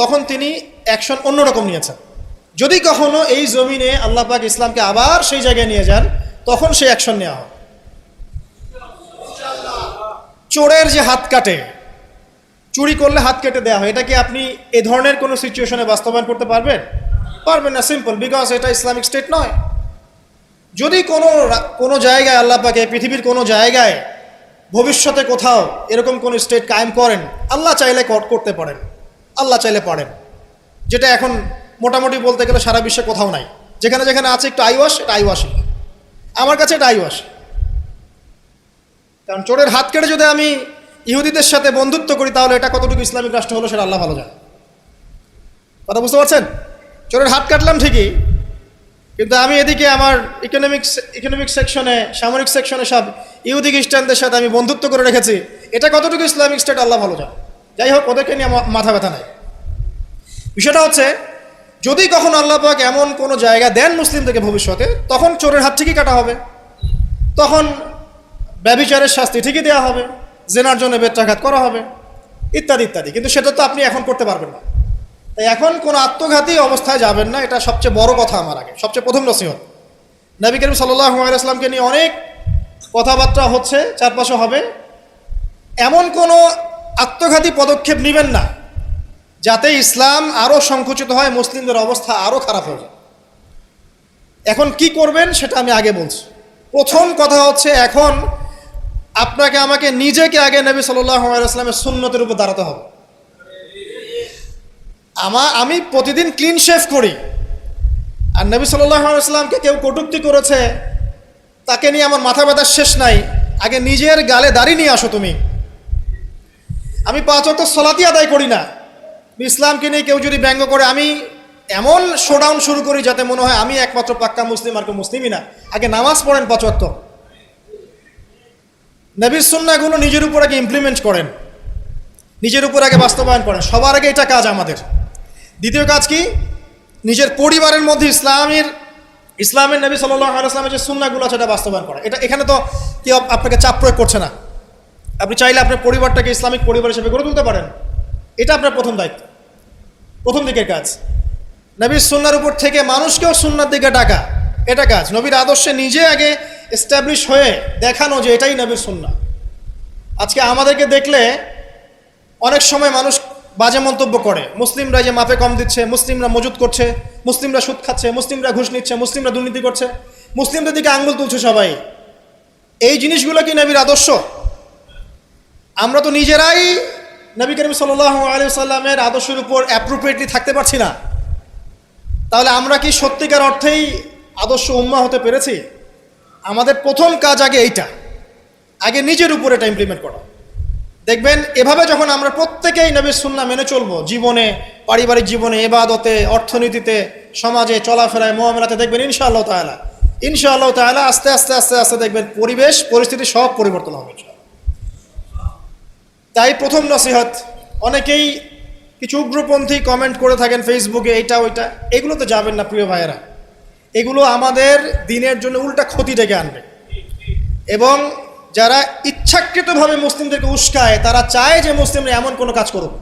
তখন তিনি অ্যাকশন অন্যরকম নিয়েছেন। যদি কখনো এই জমিনে আল্লাহ পাক ইসলামকে আবার সেই জায়গায় নিয়ে যান, তখন সেই অ্যাকশন নেওয়া হয়। চোরের যে হাত কাটে, চুরি করলে হাত কেটে দেওয়া হয়, এটা কি আপনি এ ধরনের কোনো সিচুয়েশনে বাস্তবায়ন করতে পারবেন? পারবেন না, সিম্পল, বিকজ এটা ইসলামিক স্টেট নয়। যদি কোনো জায়গায় আল্লাহ পাক এই পৃথিবীর কোনো জায়গায় ভবিষ্যতে কোথাও এরকম কোনো স্টেট কায়েম করেন, আল্লাহ চাইলে করতে পারেন, আল্লাহ চাইলে পারেন। যেটা এখন মোটামুটি বলতে গেলে সারা বিশ্বে কোথাও নাই। যেখানে যেখানে আছে একটু আইওয়াশ, এটা আইওয়াশই, আমার কাছে এটা আইওয়াশ। কারণ চোরের হাত কেটে যদি আমি ইহুদিদের সাথে বন্ধুত্ব করি, তাহলে এটা কতটুকু ইসলামিক রাষ্ট্র হলো সেটা আল্লাহ ভালো জানে। কথা বুঝতে পারছেন? চোরের হাত কাটলাম ঠিকই, কিন্তু আমি এদিকে আমার ইকোনমিক সেকশনে, সামরিক সেকশনে সব ইহুদি খ্রিস্টানদের সাথে আমি বন্ধুত্ব করে রেখেছি, এটা কতটুকু ইসলামিক স্টেট আল্লাহ ভালো জানে। যাই হোক, ওদেরকে নিয়ে মাথা ব্যথা নাই। বিষয়টা হচ্ছে, যদি কখনো আল্লাহ পাক এমন কোনো জায়গা দেন মুসলিমদেরকে ভবিষ্যতে, তখন চোরের হাত ঠিকই কাটা হবে, তখন ব্যভিচারের শাস্তি ঠিকই দেওয়া হবে, জেনার জন্য বেত্রাঘাত করা হবে, ইত্যাদি ইত্যাদি। কিন্তু সেটা তো আপনি এখন করতে পারবেন না। তাই এখন কোনো আত্মঘাতী অবস্থায় যাবেন না, এটা সবচেয়ে বড় কথা। আমার আগে সবচেয়ে প্রথম নসিহত, নবী করিম সাল্লাল্লাহু আলাইহি ওয়াসাল্লামকে নিয়ে অনেক কথাবার্তা হচ্ছে, চারপাশে হবে, এমন কোনো আত্মঘাতী পদক্ষেপ নেবেন না যাতে ইসলাম আরও সংকুচিত হয়, মুসলিমদের অবস্থা আরও খারাপ হয়ে যায়। এখন কি করবেন সেটা আমি আগে বলছি। প্রথম কথা হচ্ছে, এখন আপনাকে আমাকে নিজেকে আগে নবী সাল্লাল্লাহু আলাইহি ওয়াসাল্লামের সুন্নতের উপর দাঁড়াতে হবে। আমি প্রতিদিন ক্লিন শেভ করি, আর নবী সাল্লাল্লাহু আলাইহি ওয়াসাল্লামকে কেউ কটূক্তি করেছে, তাকে নিয়ে আমার মাথা ব্যথার শেষ নাই। আগে নিজের গালে দাড়ি নিয়ে আসো তুমি। আমি 5 ওয়াক্ত সালাতই আদায় করি না, ইসলামকে নিয়ে কেউ যদি ব্যঙ্গ করে, আমি এমন শোডাউন শুরু করি যাতে মনে হয় আমি একমাত্র পাক্কা মুসলিম, আর কেউ মুসলিমই না। আগে নামাজ পড়েন 5 ওয়াক্ত, নবীর সুন্নাহগুলো নিজের উপর আগে ইমপ্লিমেন্ট করেন, নিজের উপর আগে বাস্তবায়ন করেন। সবার আগে এটা কাজ আমাদের। দ্বিতীয় কাজ কি? নিজের পরিবারের মধ্যে ইসলামের নবী সাল্লাল্লাহু আলাইহি ওয়াসাল্লামের যে সুন্নাহগুলো আছে সেটা বাস্তবায়ন করা। এখানে তো কেউ আপনাকে চাপ প্রয়োগ করছে না। আপনি চাইলে আপনার পরিবারটাকে ইসলামিক পরিবার হিসেবে গড়ে তুলতে পারেন। এটা আপনার প্রথম দায়িত্ব, প্রথম দিকের কাজ। নবীর সুন্নাহর উপর থেকে মানুষকেও সুন্নাহর দিকে ডাকা, এটা কাজ। নবীর আদর্শে নিজে আগে এস্টাবলিশ হয়ে দেখানো যে এটাই নবীর সুন্নাহ। আজকে আমাদেরকে দেখলে অনেক সময় মানুষ বাজে মন্তব্য করে, মুসলিমরা যে মাপে কম দিচ্ছে, মুসলিমরা মজুদ করছে, মুসলিমরা সুদ খাচ্ছে, মুসলিমরা ঘুষ নিচ্ছে, মুসলিমরা দুর্নীতি করছে, মুসলিমদের দিকে আঙ্গুল তুলছে সবাই। এই জিনিসগুলো কি নবীর আদর্শ? আমরা তো নিজেরাই নবী করিম সাল্লাল্লাহু আলাইহি ওয়াসাল্লামের আদর্শের উপর অ্যাপ্রোপ্রিয়েটলি থাকতে পারছি না, তাহলে আমরা কি সত্যিকার অর্থেই আদর্শ উম্মাহ হতে পেরেছি? আমাদের প্রথম কাজ আগে এইটা, আগে নিজের উপর এটা ইমপ্লিমেন্ট করা। দেখবেন এভাবে যখন আমরা প্রত্যেকেই নবীর সুন্নাহ মেনে চলবো, জীবনে, পারিবারিক জীবনে, ইবাদতে, অর্থনীতিতে, সমাজে, চলাফেরায়, মুআমালাতে, দেখবেন ইনশাআল্লাহ তাআলা আস্তে আস্তে আস্তে আস্তে দেখবেন পরিবেশ পরিস্থিতি সব পরিবর্তন হবে। তাই প্রথম নসিহত, অনেকেই কিছু উগ্রপন্থী কমেন্ট করে থাকেন ফেসবুকে, এইটা ওইটা, এগুলোতে যাবেন না প্রিয় ভাইয়েরা। এগুলো আমাদের দিনের জন্য উল্টা ক্ষতি ডেকে আনবে। এবং যারা ইচ্ছাকৃতভাবে মুসলিমদেরকে উস্কায়, তারা চায় যে মুসলিমরা এমন কোনো কাজ করুক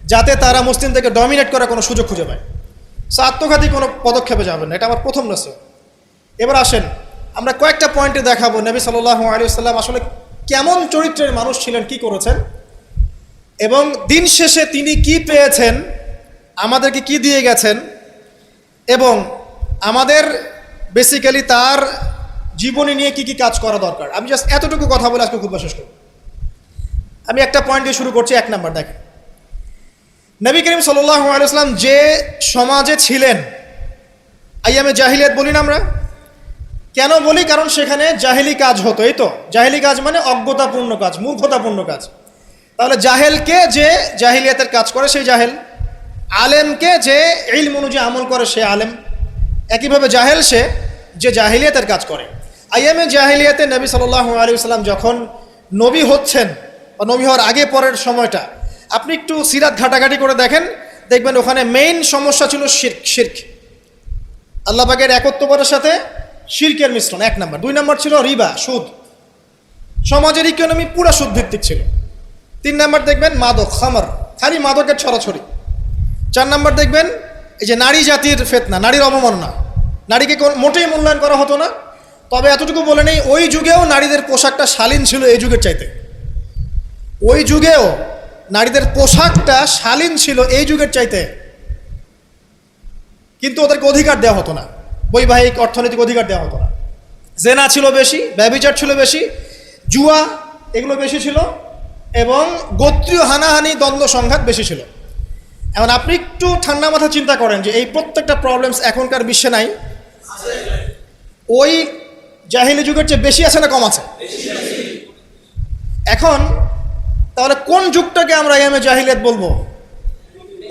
যাতে তারা মুসলিমদেরকে ডমিনেট করার কোনো সুযোগ খুঁজে পায়। আত্মঘাতী কোনো পদক্ষেপে যাবেন না, এটা আমার প্রথম নসিহত। এবার আসেন, আমরা কয়েকটা পয়েন্টে দেখাবো নবী সাল্লাল্লাহু আলাইহি ওয়াসাল্লাম আসলে কেমন চরিত্রের মানুষ ছিলেন, কি করেছেন, এবং দিন শেষে তিনি কি পেয়েছেন, আমাদেরকে কি দিয়ে গেছেন, এবং আমাদের বেসিক্যালি তার জীবনী নিয়ে কি কি কাজ করা দরকার। আমি জাস্ট এতটুকু কথা বলে আজকে খুতবা শেষ করব। আমি একটা পয়েন্ট দিয়ে শুরু করছি। 1 নাম্বার, দেখেন নবী করিম সাল্লাল্লাহু আলাইহি ওয়াসাল্লাম যে সমাজে ছিলেন, আইয়ামে জাহিলিয়াত বলি না আমরা, কেন বলি? কারণ সেখানে জাহেলি কাজ হতো। এই তো জাহেলি কাজ মানে অজ্ঞতাপূর্ণ কাজ, মূর্খতাপূর্ণ কাজ। তাহলে জাহেলকে যে জাহিলিয়াতের কাজ করে সেই জাহেল, আলেমকে যে ইলম অনুযায়ী আমল করে সে আলেম, একইভাবে জাহেল সে যে জাহিলিয়াতের কাজ করে। আইয়ামে জাহিলিয়াতে নবী সাল্লাল্লাহু আলাইহি ওয়াসাল্লাম যখন নবী হচ্ছেন বা নবী হওয়ার আগে পরের সময়টা আপনি একটু সিরাত ঘাটাঘাটি করে দেখেন, দেখবেন ওখানে মেইন সমস্যা ছিল শিরক, আল্লাহ পাকের একত্ববাদের সাথে শিরকের মিশ্রণ 1 নাম্বার। 2 নাম্বার ছিল রিবা, সুদ। সমাজের ইকোনমি পুরো সুদ ভিত্তিক ছিল। 3 নাম্বার দেখবেন মাদক, খামার, খালি মাদকের ছড়াছড়ি। 4 নাম্বার দেখবেন এই যে নারী জাতির ফিতনা, নারীর অবমাননা, নারীকে মোটেই মূল্যায়ন করা হতো না। তবে এতটুকু বলে নেই, ওই যুগেও নারীদের পোশাকটা শালীন ছিল এই যুগের চাইতে। ওই যুগেও নারীদের পোশাকটা শালীন ছিল এই যুগের চাইতে, কিন্তু ওদেরকে অধিকার দেওয়া হতো না, বৈবাহিক অর্থনৈতিক অধিকার দেওয়া হতো না। জেনা ছিল বেশি, ব্যভিচার ছিল বেশি, জুয়া এগুলো বেশি ছিল, এবং গোত্রীয় হানাহানি, দ্বন্দ্ব সংঘাত বেশি ছিল। এখন আপনি একটু ঠান্ডা মাথা চিন্তা করেন যে এই প্রত্যেকটা প্রবলেমস এখনকার বিশ্বে নাই? ওই জাহিলি যুগের চেয়ে বেশি আছে না কম আছে? এখন তাহলে কোন যুগটাকে আমরা আইয়ামে জাহিলিয়াত বলবো?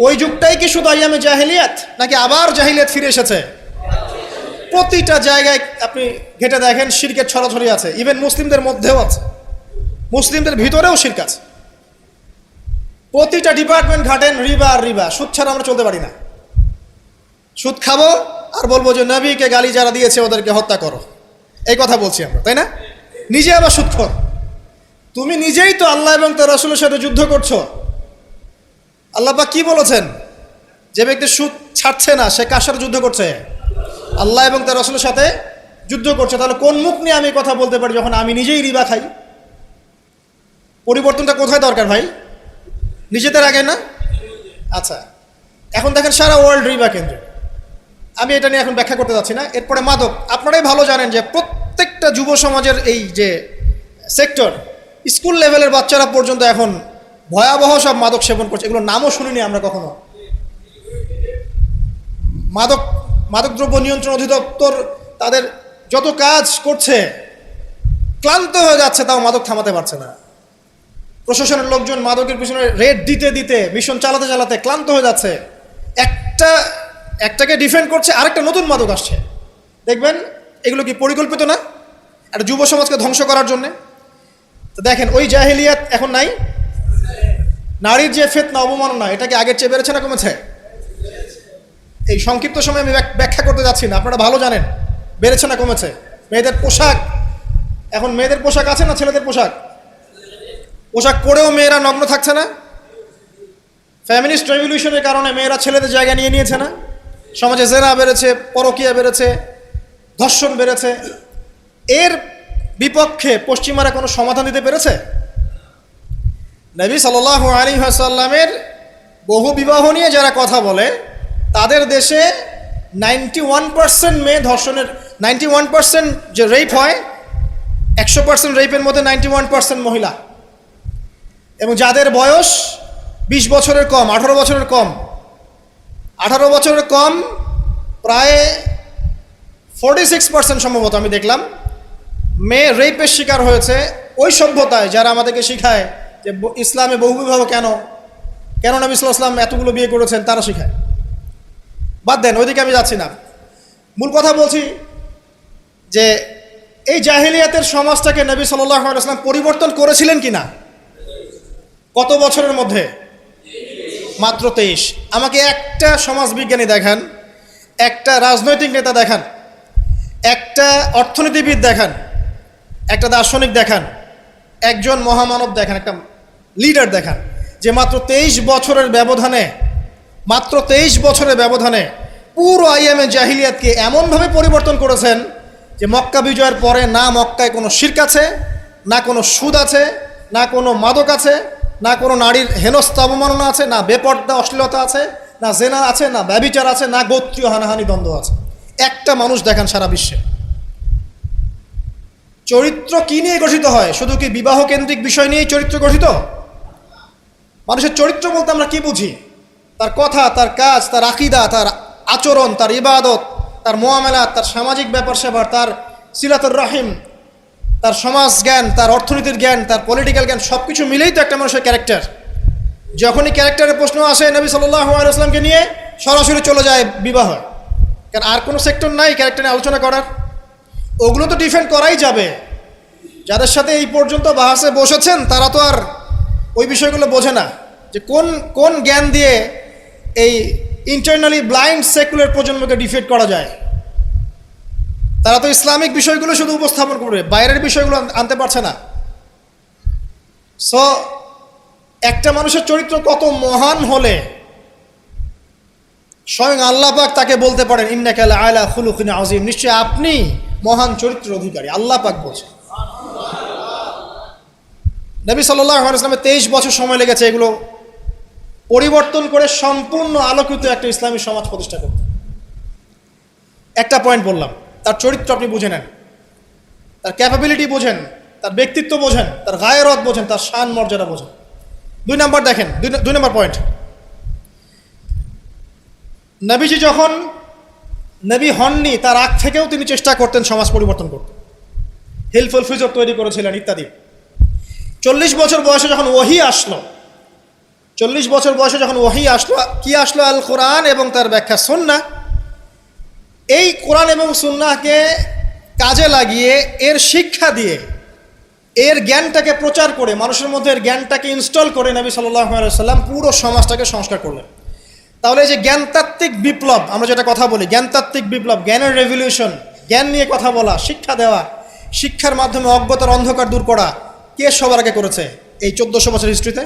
ওই যুগটাই কি শুধু আইয়ামে জাহিলিয়াত, নাকি আবার জাহিলিয়াত ফিরে এসেছে? প্রতিটা জায়গায় আপনি ঘেটে দেখেন শিরকের ছড়াছড়ি আছে, ইভেন মুসলিমদের মধ্যেও আছে, মুসলিমদের ভিতরেও শিরক আছে। প্রতিটা ডিপার্টমেন্ট ঘাটেন রিবা আর রিবা, সুদ ছাড়া আমরা চলতে পারি না। সুদ খাবো আর বলবো যে নবীকে গালি যারা দিয়েছে ওদেরকে হত্যা করো, এই কথা বলছি আমরা, তাই না? নিজে আবার সুদখোর। তুমি নিজেই তো আল্লাহ এবং তার রাসূলের সাথে যুদ্ধ করছো। আল্লাহ পাক কি বলেছেন? যে ব্যক্তি সুদ ছাড়ছে না সে কার সাথে যুদ্ধ করছে? আল্লাহ এবং তার রাসূলের সাথে যুদ্ধ করছে। তাহলে কোন মুখ নিয়ে আমি কথা বলতে পারি যখন আমি নিজেই রিবা খাই? পরিবর্তনটা কোথায় দরকার ভাই? নিজেদের আগে না? আচ্ছা, এখন দেখেন সারা ওয়ার্ল্ড রিবা কেন্দ্র। আমি এটা নিয়ে এখন ব্যাখ্যা করতে যাচ্ছি না। এরপরে মাদক, আপনারাই ভালো জানেন যে প্রত্যেকটা যুব সমাজের এই যে সেক্টর, স্কুল লেভেলের বাচ্চারা পর্যন্ত এখন ভয়াবহ সব মাদক সেবন করছে। এগুলো নামও শুনিনি আমরা কখনো। মাদকদ্রব্য নিয়ন্ত্রণ অধিদপ্তর তাদের যত কাজ করছে, ক্লান্ত হয়ে যাচ্ছে, তাও মাদক থামাতে পারছে না। প্রশাসনের লোকজন মাদকের পিছনে রেড দিতে দিতে, মিশন চালাতে চালাতে ক্লান্ত হয়ে যাচ্ছে। একটাকে ডিফেন্ড করছে, আরেকটা নতুন মাদক আসছে। দেখবেন এগুলো কি পরিকল্পিত না? একটা যুব সমাজকে ধ্বংস করার জন্যে। তো দেখেন ওই জাহেলিয়াত এখন নাই। নারীর যে ফিতনা, অবমাননা, এটা কি আগের চেয়ে বেড়েছে না কমেছে? এই সংক্ষিপ্ত সময় আমি ব্যাখ্যা করতে যাচ্ছি না, আপনারা ভালো জানেন বেড়েছে না কমেছে। মেয়েদের পোশাক, এখন মেয়েদের পোশাক আছে না ছেলেদের পোশাক? পোশাক পরেও মেয়েরা নগ্ন থাকছে না? ফ্যামিলিস্ট রেভলিউশনের কারণে মেয়েরা ছেলেদের জায়গা নিয়ে নিয়েছে না? সমাজে জেনা বেড়েছে, পরকীয়া বেড়েছে, ধর্ষণ বেড়েছে। এর বিপক্ষে পশ্চিমারা কোনো সমাধান দিতে পেরেছে? নবী সাল্লাল্লাহু আলাইহি ওয়াসাল্লামের বহু বিবাহ নিয়ে যারা কথা বলে, তাদের দেশে 91% মেয়ে ধর্ষণের, 91% যে রেপ হয়, 100% রেপের মধ্যে 91% মহিলা। এবং যাদের বয়স 20 বছরের কম, 18 বছরের কম, 18 বছরের কম প্রায় 46% সম্ভবত আমি দেখলাম মেয়ে রেপের শিকার হয়েছে। ওই সভ্যতায় যারা আমাদেরকে শিখায় যে ইসলামে বহুবিবাহ কেন নবী সাল্লাল্লাহু আলাইহি ওয়াসাল্লাম এতগুলো বিয়ে করেছেন, তারা শিখায়। বাদ দেন, ওইদিকে আমি যাচ্ছি না। মূল কথা বলছি যে এই জাহেলিয়াতের সমাজটাকে নবী সাল্লাল্লাহু আলাইহি ওয়াসাল্লাম পরিবর্তন করেছিলেন কিনা? কত বছরের মধ্যে? মাত্র 23। আমাকে একটা সমাজবিজ্ঞানী দেখান, একটা রাজনৈতিক নেতা দেখান, একটা অর্থনীতিবিদ দেখান, একটা দার্শনিক দেখান, একজন মহামানব দেখান, একটা লিডার দেখান, যে মাত্র 23 বছরের ব্যবধানে পুরো আইয়ামে জাহিলিয়াতকে এমনভাবে পরিবর্তন করেছেন যে মক্কা বিজয়ের পরে না মক্কায় কোনো শিরক আছে, না কোনো সুদ আছে, না কোনো মাদক আছে, না কোনো নারীর হেনস্থা অবমাননা আছে, না বেপর্দা অশ্লীলতা আছে, না জেনা আছে, না ব্যভিচার আছে, না গোত্রীয় হানাহানি দ্বন্দ্ব আছে। একটা মানুষ দেখান সারা বিশ্বে। চরিত্র কি নিয়ে গঠিত হয়? শুধু কি বিবাহ কেন্দ্রিক বিষয় নিয়েই চরিত্র গঠিত? মানুষের চরিত্র বলতে আমরা কি বুঝি? তার কথা, তার কাজ, তার আকীদা, তার আচরণ, তার ইবাদত, তার মুআমালাত, তার সামাজিক ব্যাপার স্যাপার, তার সিলাতুর রাহিম, তার সমাজ জ্ঞান, তার অর্থনীতির জ্ঞান, তার পলিটিক্যাল জ্ঞান, সব কিছু মিলেই তো একটা মানুষের ক্যারেক্টার। যখনই ক্যারেক্টারের প্রশ্ন আসে নবী সাল্লাল্লাহু আলাইহি ওয়াসাল্লামকে নিয়ে সরাসরি চলে যায় বিবাহ। কারণ আর কোনো সেক্টর নাই ক্যারেক্টার নিয়ে আলোচনা করার। ওগুলো তো ডিফেন্ড করাই যাবে। যাদের সাথে এই পর্যন্ত বাহাসে বসেছেন তারা তো আর ওই বিষয়গুলো বোঝে না যে কোন জ্ঞান দিয়ে এই ইন্টারনালি ব্লাইন্ড সেকুলার প্রজন্মকে ডিফেট করা যায়। তারা তো ইসলামিক বিষয়গুলো শুধু উপস্থাপন করবে, বাইরের বিষয়গুলো আনতে পারছে না। সো একটা মানুষের চরিত্র কত মহান হলে স্বয়ং আল্লাহ পাক তাকে বলতে পারেন ইন্নাকা লাআলা খুলুকিন আযীম, নিশ্চয় আপনি মহান চরিত্রের অধিকারী। আল্লাহ পাক বলছেন। নবী সাল্লাল্লাহু আলাইহি ওয়াসাল্লামের 23 বছর সময় লেগেছে এগুলো পরিবর্তন করে সম্পূর্ণ আলোকিত একটা ইসলামী সমাজ প্রতিষ্ঠা করতে। একটা পয়েন্ট বললাম, তার চরিত্র আপনি বুঝে নেন, তার ক্যাপাবিলিটি বোঝেন, তার ব্যক্তিত্ব বোঝেন, তার গায়রত বোঝেন, তার শান মর্যাদা বোঝেন। 2 নম্বর দেখেন, 2 নম্বর পয়েন্ট, নবীজি যখন নবী হননি তার আগ থেকেও তিনি চেষ্টা করতেন সমাজ পরিবর্তন করতে। হেল্পফুল ফিউচার তৈরি করেছিলেন ইত্যাদি। 40 বছর বয়সে যখন ওহী আসলো, 40 বছর বয়সে যখন ওহী আসলো, কি আসলো? আল কোরআন এবং তার ব্যাখ্যা সুন্নাহ। এই কোরআন এবং সুন্নাহকে কাজে লাগিয়ে, এর শিক্ষা দিয়ে, এর জ্ঞানটাকে প্রচার করে, মানুষের মধ্যে এর জ্ঞানটাকে ইনস্টল করে নবী সাল্লাল্লাহু আলাইহি ওয়াসাল্লাম পুরো সমাজটাকে সংস্কার করলেন। তাহলে এই যে জ্ঞানতাত্ত্বিক জ্ঞানতাত্ত্বিক বিপ্লব, আমরা যেটা কথা বলি জ্ঞানতাত্ত্বিক বিপ্লব, জ্ঞানের রেভলিউশন, জ্ঞান নিয়ে কথা বলা, শিক্ষা দেওয়া, শিক্ষার মাধ্যমে অজ্ঞতার অন্ধকার দূর করা, কে সবার আগে করেছে এই 1400 বছর হিস্ট্রিতে?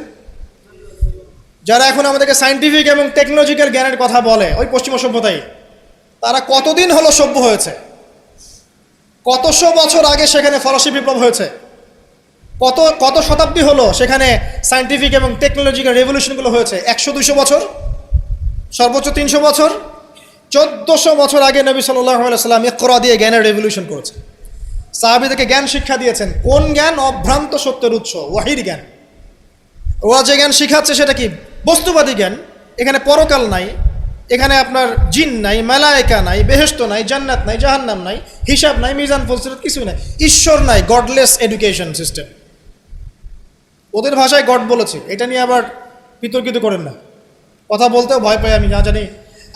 যারা এখন আমাদেরকে সায়েন্টিফিক এবং টেকনোলজিক্যাল জ্ঞানের কথা বলে, ওই পশ্চিমা সভ্যতাই, তারা কতদিন হলো সভ্য হয়েছে? কতশো বছর আগে সেখানে ফরাসি বিপ্লব হয়েছে, কত শতাব্দী হলো সেখানে সায়েন্টিফিক এবং টেকনোলজিক্যাল রেভলিউশনগুলো হয়েছে? 100-200 বছর, সর্বোচ্চ 300 বছর। 1400 বছর আগে নবী সাল্লাল্লাহু আলাইহি সাল্লাম ইকরা দিয়ে জ্ঞানের রেভলিউশন করেছে, সাহাবীদেরকে জ্ঞান শিক্ষা দিয়েছেন। কোন জ্ঞান? অভ্রান্ত সত্যের উৎস, ওয়াহির জ্ঞান। ওরা যে জ্ঞান শিখাচ্ছে সেটা কি? বস্তুবাদী জ্ঞান। এখানে পরকাল নাই, এখানে আপনার জিন নাই, মালায়েকা নাই, বেহেশত নাই, জান্নাত নাই, জাহান্নাম নাই, হিসাব নাই, মিজান ফলসিরাত কিছু নাই, ঈশ্বর নাই, গডলেস এডুকেশন সিস্টেম। ওদের ভাষায় গড বলেছে, এটা নিয়ে আবার বিতর্কিত করেন না। কথা বলতেও ভয় পাই আমি, যা জানি।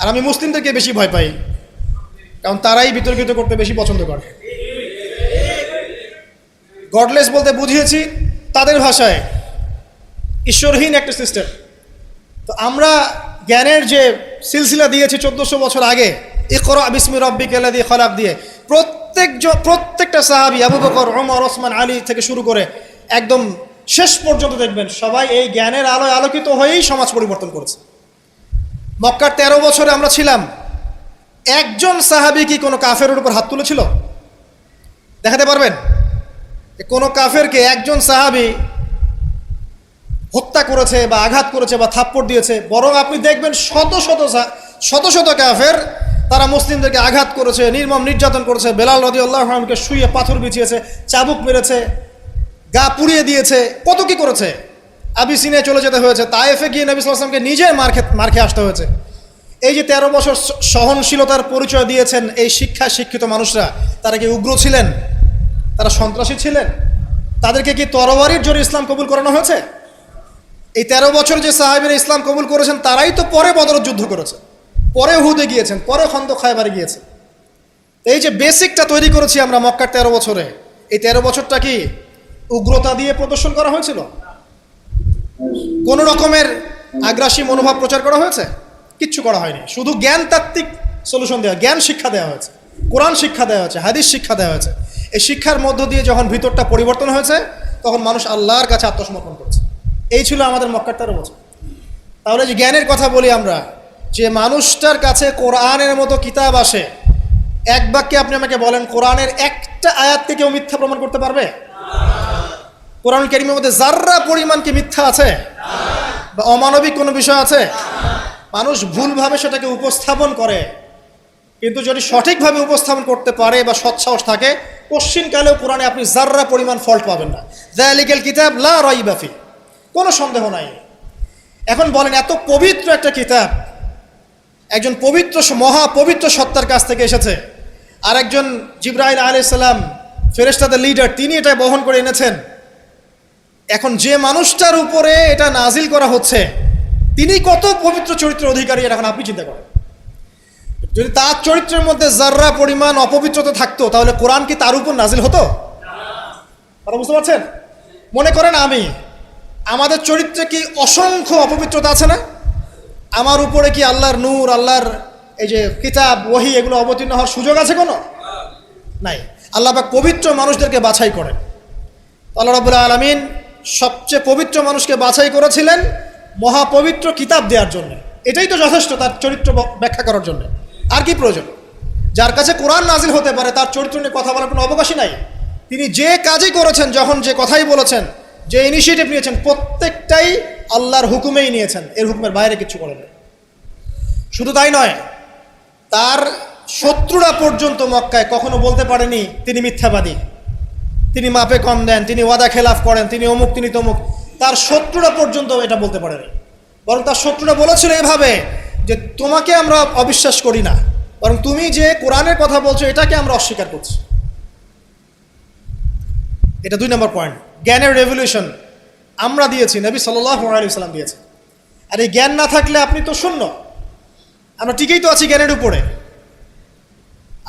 আর আমি মুসলিমদেরকে বেশি ভয় পাই, কারণ তারাই বিতর্কিত করতে বেশি পছন্দ করে। গডলেস বলতে বুঝিয়েছি তাদের ভাষায় ঈশ্বরহীন একটা সিস্টেম। তো আমরা জ্ঞানের যে সিলসিলা দিয়েছি 1400 বছর আগে, ইকরা বিসমি রাব্বিকাল্লাযী খলাক দিয়ে, প্রত্যেকটা সাহাবী আবু বকর, ওমর, ওসমান, আলী থেকে শুরু করে একদম শেষ পর্যন্ত দেখবেন সবাই এই জ্ঞানের আলোয় আলোকিত হয়েই সমাজ পরিবর্তন করেছে। মক্কার 13 বছরে আমরা ছিলাম, একজন সাহাবী কি কোনো কাফেরের উপর হাত তুলেছিল? দেখাতে পারবেন? কোনো কাফেরকে একজন সাহাবী হত্যা করেছে বা আঘাত করেছে বা থাপ্পড় দিয়েছে? বরং আপনি দেখবেন শত শত কাফের তারা মুসলিমদেরকে আঘাত করেছে, নির্মম নির্যাতন করেছে। বেলাল রাদিয়াল্লাহু আনহুকে শুয়ে পাথর বিছিয়েছে, চাবুক মেরেছে, গা পুড়িয়ে দিয়েছে, কত কি করেছে। আবিসিনিয়ায় চলে যেতে হয়েছে, তায়েফে গিয়ে নবী সাল্লাল্লাহু আলাইহি ওয়াসাল্লামকে নিজে মার খেয়ে আসতে হয়েছে। এই যে 13 বছর সহনশীলতার পরিচয় দিয়েছেন এই শিক্ষিত মানুষরা, তারা কি উগ্র ছিলেন? তারা সন্ত্রাসী ছিলেন? তাদেরকে কি তরবারির জোরে ইসলাম কবুল করানো হয়েছে? এই 13 বছর যে সাহাবীরা ইসলাম কবুল করেছেন তারাই তো পরে বদরের যুদ্ধ করেছে, পরে উহুদে গিয়েছেন, পরে খন্দক খায়বারে গিয়েছেন। এই যে বেসিকটা তৈরি করেছি আমরা মক্কার 13 বছরে, এই 13 বছরটা কি উগ্রতা দিয়ে প্রদর্শন করা হয়েছিল? কোন রকমের আগ্রাসী মনোভাব প্রচার করা হয়েছে? কিচ্ছু করা হয়নি। শুধু জ্ঞানতাত্ত্বিক সলিউশন দেওয়া, জ্ঞান শিক্ষা দেওয়া হয়েছে, কোরআন শিক্ষা দেওয়া হয়েছে, হাদিস শিক্ষা দেওয়া হয়েছে। এই শিক্ষার মধ্য দিয়ে যখন ভিতরটা পরিবর্তন হয়েছে, তখন মানুষ আল্লাহর কাছে আত্মসমর্পণ করেছে। এই ছিল আমাদের মক্কার 13 বছর। তাহলে যে জ্ঞানের কথা বলি আমরা, যে মানুষটার কাছে কোরআনের মতো কিতাব আসে, এক বাক্যে আপনি আমাকে বলেন কোরআনের একটা আয়াতকে কেউ মিথ্যা প্রমাণ করতে পারবে? কোরআন কারীমের মধ্যে যাররা পরিমাণ কি মিথ্যা আছে বা অমানবিক কোনো বিষয় আছে? মানুষ ভুলভাবে সেটাকে উপস্থাপন করে, কিন্তু যদি সঠিকভাবে উপস্থাপন করতে পারে বা সৎসাহস থাকে, কোশ্চিনকালেও কোরআনে আপনি যাররা পরিমাণ ফল্ট পাবেন না। যালিকাল কিতাব লা রাইবা ফি, কোনো সন্দেহ নাই। এখন বলেন, এত পবিত্র একটা কিতাব একজন পবিত্র মহাপবিত্র সত্তার কাছ থেকে এসেছে, আর একজন জিবরাইল আলাইহিস সালাম ফেরেশতাদের লিডার, তিনি এটা বহন করে এনেছেন। এখন যে মানুষটার উপরে এটা নাজিল করা হচ্ছে, তিনি কত পবিত্র চরিত্রের অধিকারী, এখন আপনি চিন্তা করেন। যদি তার চরিত্রের মধ্যে যাররা পরিমাণ অপবিত্রতা থাকতো, তাহলে কোরআন কি তার উপর নাজিল হতো? আপনারা বুঝতে পারছেন? মনে করেন আমাদের চরিত্রে কি অসংখ্য অপবিত্রতা আছে না? আমার উপরে কি আল্লাহর নূর, আল্লাহর এই যে কিতাব, ওহী, এগুলো অবতীর্ণ হওয়ার সুযোগ আছে কোনো? নাই। আল্লাহ পাক পবিত্র মানুষদেরকে বাছাই করেন। আল্লাহ রাব্বুল আলামিন সবচেয়ে পবিত্র মানুষকে বাছাই করেছিলেন মহাপবিত্র কিতাব দেওয়ার জন্য। এটাই তো যথেষ্ট তার চরিত্র ব্যাখ্যা করার জন্য। আর কি প্রয়োজন? যার কাছে কোরআন নাজিল হতে পারে, তার চরিত্র নিয়ে কথা বলার কোনো অবকাশই নাই। তিনি যে কাজই করেছেন, যখন যে কথাই বলেছেন, যে ইনিশিয়েটিভ নিয়েছেন, প্রত্যেকটাই আল্লাহর হুকুমেই নিয়েছেন, এর হুকুমের বাইরে কিছু করেন না। শুধু তাই নয়, তার শত্রুরা পর্যন্ত মক্কায় কখনো বলতে পারেনি তিনি মিথ্যাবাদী, তিনি মাপে কম দেন, তিনি ওয়াদা খেলাফ করেন, তিনি অমুক, তিনি তমুক। তার শত্রুরা পর্যন্ত এটা বলতে পারেনি। বরং তার শত্রুরা বলেছিল এভাবে যে তোমাকে আমরা অবিশ্বাস করি না, বরং তুমি যে কোরআনের কথা বলছো এটাকে আমরা অস্বীকার করছি। এটা 2 নম্বর পয়েন্ট। জ্ঞানের রেভলিউশন আমরা দিয়েছি, নবী সাল্লাল্লাহু আলাইহি ওয়াসাল্লাম দিয়েছে। আর এই জ্ঞান না থাকলে আপনি তো শূন্য। আমরা ঠিকই তো আছি জ্ঞানের উপরে।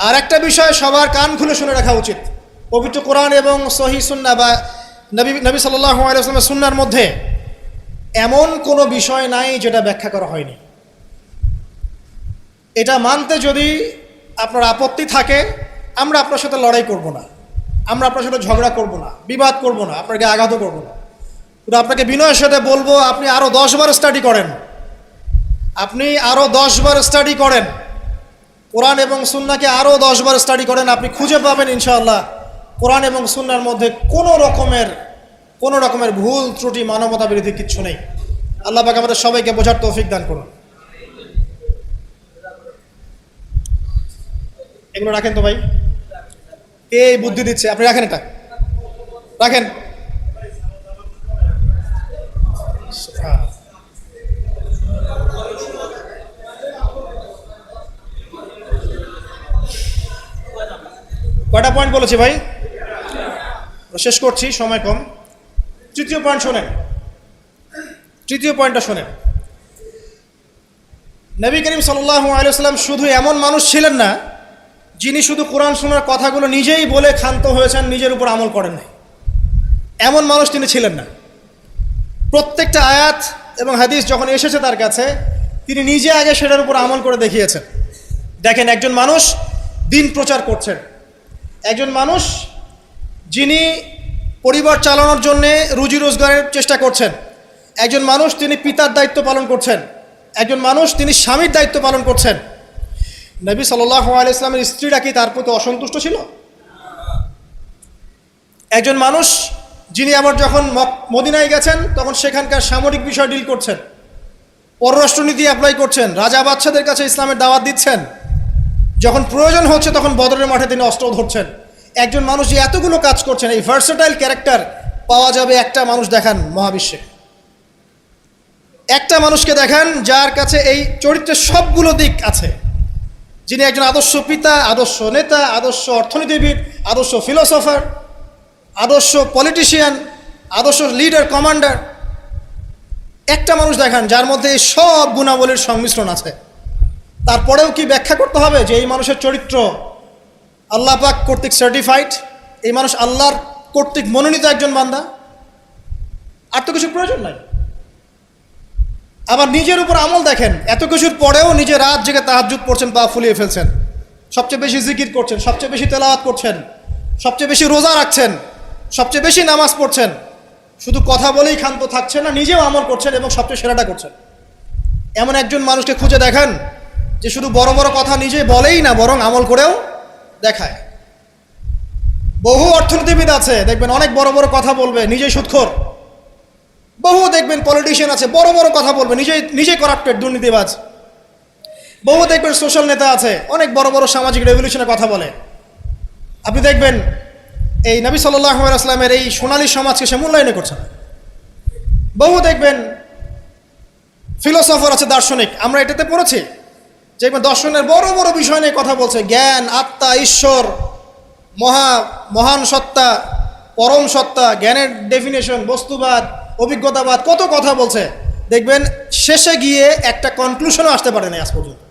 আর একটা বিষয় সবার কান খুলে শুনে রাখা উচিত, পবিত্র কোরআন এবং সহিহ সুন্নাহ বা নবী সাল্লাল্লাহু আলাইহি ওয়াসাল্লামের সুন্নাহর মধ্যে এমন কোনো বিষয় নাই যেটা ব্যাখ্যা করা হয়নি। এটা মানতে যদি আপনার আপত্তি থাকে, আমরা আপনার সাথে লড়াই করব না, আমরা আপনার সাথে ঝগড়া করব না, বিবাদ করব না, আপনাকে আঘাতও করব না। কিন্তু আপনাকে বিনয়ের সাথে বলবো, আপনি আরও 10 বার স্টাডি করেন, আপনি আরও 10 বার স্টাডি করেন, কোরআন এবং সুন্নাহকে আরও 10 বার স্টাডি করেন। আপনি খুঁজে পাবেন ইনশাআল্লাহ কোরআন এবং সুন্নাহর মধ্যে কোনো রকমের ভুল ত্রুটি, মানবতা বিরোধী কিচ্ছু নেই। আল্লাহ পাক আমাদের সবাইকে বোঝার তৌফিক দান করুন। এগুলো রাখেন তো ভাই, কে বুদ্ধি দিচ্ছে? আপনি রাখেন, এটা রাখেন। কয়টা পয়েন্ট বলেছি ভাই? শেষ করছি, সময় কম। তৃতীয় পয়েন্ট শোনেন, তৃতীয় পয়েন্টটা শোনেন। নবী করিম সাল্লাল্লাহু আলাইহি ওয়াসাল্লাম শুধু এমন মানুষ ছিলেন না যিনি শুধু কোরআন শোনার কথাগুলো নিজেই বলে ক্ষান্ত হয়েছেন, নিজের উপর আমল করেন নাই। এমন মানুষ তিনি ছিলেন না। প্রত্যেকটা আয়াত এবং হাদিস যখন এসেছে তার কাছে, তিনি নিজে আগে সেটার উপর আমল করে দেখিয়েছেন। দেখেন, একজন মানুষ দিন প্রচার করছেন, একজন মানুষ যিনি পরিবার চালানোর জন্যে রুজি রোজগারের চেষ্টা করছেন, একজন মানুষ তিনি পিতার দায়িত্ব পালন করছেন, একজন মানুষ তিনি স্বামীর দায়িত্ব পালন করছেন। নবী সাল্লাল্লাহু আলাইহি ওয়াসাল্লামের স্ত্রীরা কি তার প্রতি অসন্তুষ্ট ছিল? একজন মানুষ যিনি আবার যখন মদিনায় গেছেন তখন সেখানকার সামরিক বিষয় ডিল করছেন, পররাষ্ট্রনীতি অ্যাপ্লাই করছেন, রাজা বাদশাদের কাছে ইসলামের দাওয়াত দিচ্ছেন, যখন প্রয়োজন হচ্ছে তখন বদরের মাঠে তিনি অস্ত্র ধরছেন। একজন মানুষ যে এতগুলো কাজ করছেন, এই ভার্সেটাইল ক্যারেক্টার পাওয়া যাবে একটা মানুষ দেখান মহাবিশ্বে। একটা মানুষকে দেখান যার কাছে এই চরিত্রের সবগুলো দিক আছে, যিনি একজন আদর্শ পিতা, আদর্শ নেতা, আদর্শ অর্থনীতিবিদ, আদর্শ ফিলোসফার, আদর্শ পলিটিশিয়ান, আদর্শ লিডার, কমান্ডার। একটা মানুষ দেখান যার মধ্যে এই সব গুণাবলীর সংমিশ্রণ আছে। তারপরেও কি ব্যাখ্যা করতে হবে যে এই মানুষের চরিত্র আল্লাহ পাক কর্তৃক সার্টিফাইড, এই মানুষ আল্লাহর কর্তৃক মনোনীত একজন বান্দা? আর তো কিছু প্রয়োজন নাই। আবার নিজের উপর আমল দেখেন, এত কিছুর পরেও নিজে রাত জেগে তাহাজ্জুদ পড়ছেন, পা ফুলিয়ে ফেলছেন, সবচেয়ে বেশি জিকির করছেন, সবচেয়ে বেশি তেলাওয়াত করছেন, সবচেয়ে বেশি রোজা রাখছেন, সবচেয়ে বেশি নামাজ পড়ছেন, শুধু কথা বলেই ক্ষান্ত থাকছেন না, নিজেও আমল করছেন এবং সবচেয়ে সেরাটা করছেন। এমন একজন মানুষকে খুঁজে দেখান যে শুধু বড় বড় কথা নিজে বলেই না, বরং আমল করেও দেখায়। বহু অর্থনীতিবিদ আছে দেখবেন অনেক বড় বড় কথা বলবে, নিজেই সুদখোর। বহু দেখবেন পলিটিশিয়ান আছে বড় বড় কথা বলবে, নিজেই করাপ্টেড, দুর্নীতিবাজ। বহু দেখবেন সোশ্যাল নেতা আছে অনেক বড় বড় সামাজিক রেভলিউশনের কথা বলে। আপনি দেখবেন এই নবী সাল্লাল্লাহু আলাইহি ওয়াসাল্লামের এই সোনালী সমাজকে সে মূল্যায়ন করছে না। বহু দেখবেন ফিলোসফার আছে, দার্শনিক, আমরা এটাতে পড়েছি যে দর্শনের বড় বড় বিষয় নিয়ে কথা বলছে, জ্ঞান, আত্মা, ঈশ্বর, মহান সত্তা, পরম সত্তা, জ্ঞানের ডেফিনেশন, বস্তুবাদ, অভিজ্ঞতাবাদ, কত কথা বলছে। দেখবেন শেষে গিয়ে একটা কনক্লুশনও আসতে পারে নাই আজ পর্যন্ত।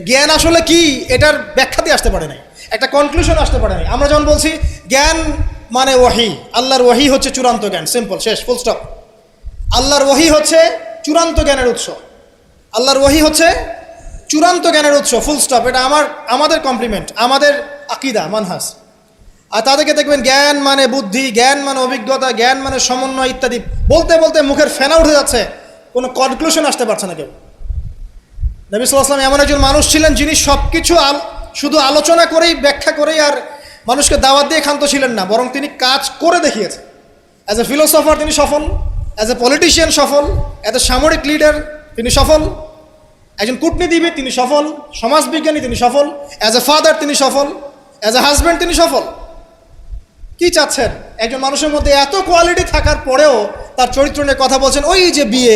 জ্ঞান আসলে কি এটার ব্যাখ্যাতে আসতে পারে নাই, একটা কনক্লুশন আসতে পারে নাই। আমরা যেমন বলছি জ্ঞান মানে ওয়াহি, আল্লাহর ওয়াহি হচ্ছে চূড়ান্ত জ্ঞান, সিম্পল, শেষ, ফুল স্টপ। আল্লাহর ওয়াহি হচ্ছে চূড়ান্ত জ্ঞানের উৎস, আল্লাহর ওয়াহি হচ্ছে চূড়ান্ত জ্ঞানের উৎস, ফুল স্টপ। এটা আমাদের কমপ্লিমেন্ট, আমাদের আকিদা, মানহাজ। আর তাদেরকে দেখবেন জ্ঞান মানে বুদ্ধি, জ্ঞান মানে অভিজ্ঞতা, জ্ঞান মানে সমন্বয় ইত্যাদি বলতে বলতে মুখের ফেনা উঠে যাচ্ছে, কোনো কনক্লুশন আসতে পারছে না কেউ। নবী সাল্লাল্লাহু আলাইহি ওয়াসাল্লাম এমন একজন মানুষ ছিলেন যিনি সব কিছু শুধু আলোচনা করেই, ব্যাখ্যা করেই আর মানুষকে দাওয়াত দিয়ে ক্ষান্ত ছিলেন না, বরং তিনি কাজ করে দেখিয়েছেন। অ্যাজ এ ফিলোসফার তিনি সফল, অ্যাজ এ পলিটিশিয়ান সফল, অ্যাজ এ সামরিক লিডার তিনি সফল, একজন কূটনীতিবিদ তিনি সফল, সমাজবিজ্ঞানী তিনি সফল, অ্যাজ এ ফাদার তিনি সফল, অ্যাজ এ হাজব্যান্ড তিনি সফল। কি চাচ্ছেন? একজন মানুষের মধ্যে এত কোয়ালিটি থাকার পরেও তার চরিত্র নিয়ে কথা বলছেন। ওই যে বিয়ে,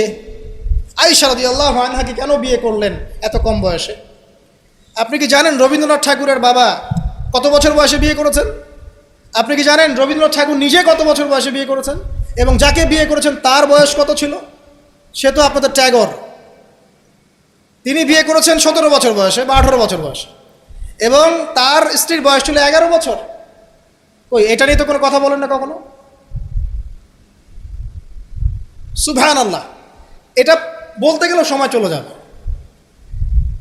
আয়েশা রাদিয়াল্লাহু আনহাকে কেন বিয়ে করলেন এত কম বয়সে? আপনি কি জানেন রবীন্দ্রনাথ ঠাকুরের বাবা কত বছর বয়সে বিয়ে করেছেন? আপনি কি জানেন রবীন্দ্রনাথ ঠাকুর নিজে কত বছর বয়সে বিয়ে করেছেন? এবং যাকে বিয়ে করেছেন তার বয়স কত ছিল? সে তো আপনাদের ট্যাগর। তিনি বিয়ে করেছেন 17 বছর বয়সে বা 18 বছর বয়সে, এবং তার স্ত্রীর বয়স ছিল 11 বছর। কই, এটা নিয়ে তো কোনো কথা বলেন না কখনো। সুবহানাল্লাহ, এটা বলতে গেলেও সময় চলে যাবে।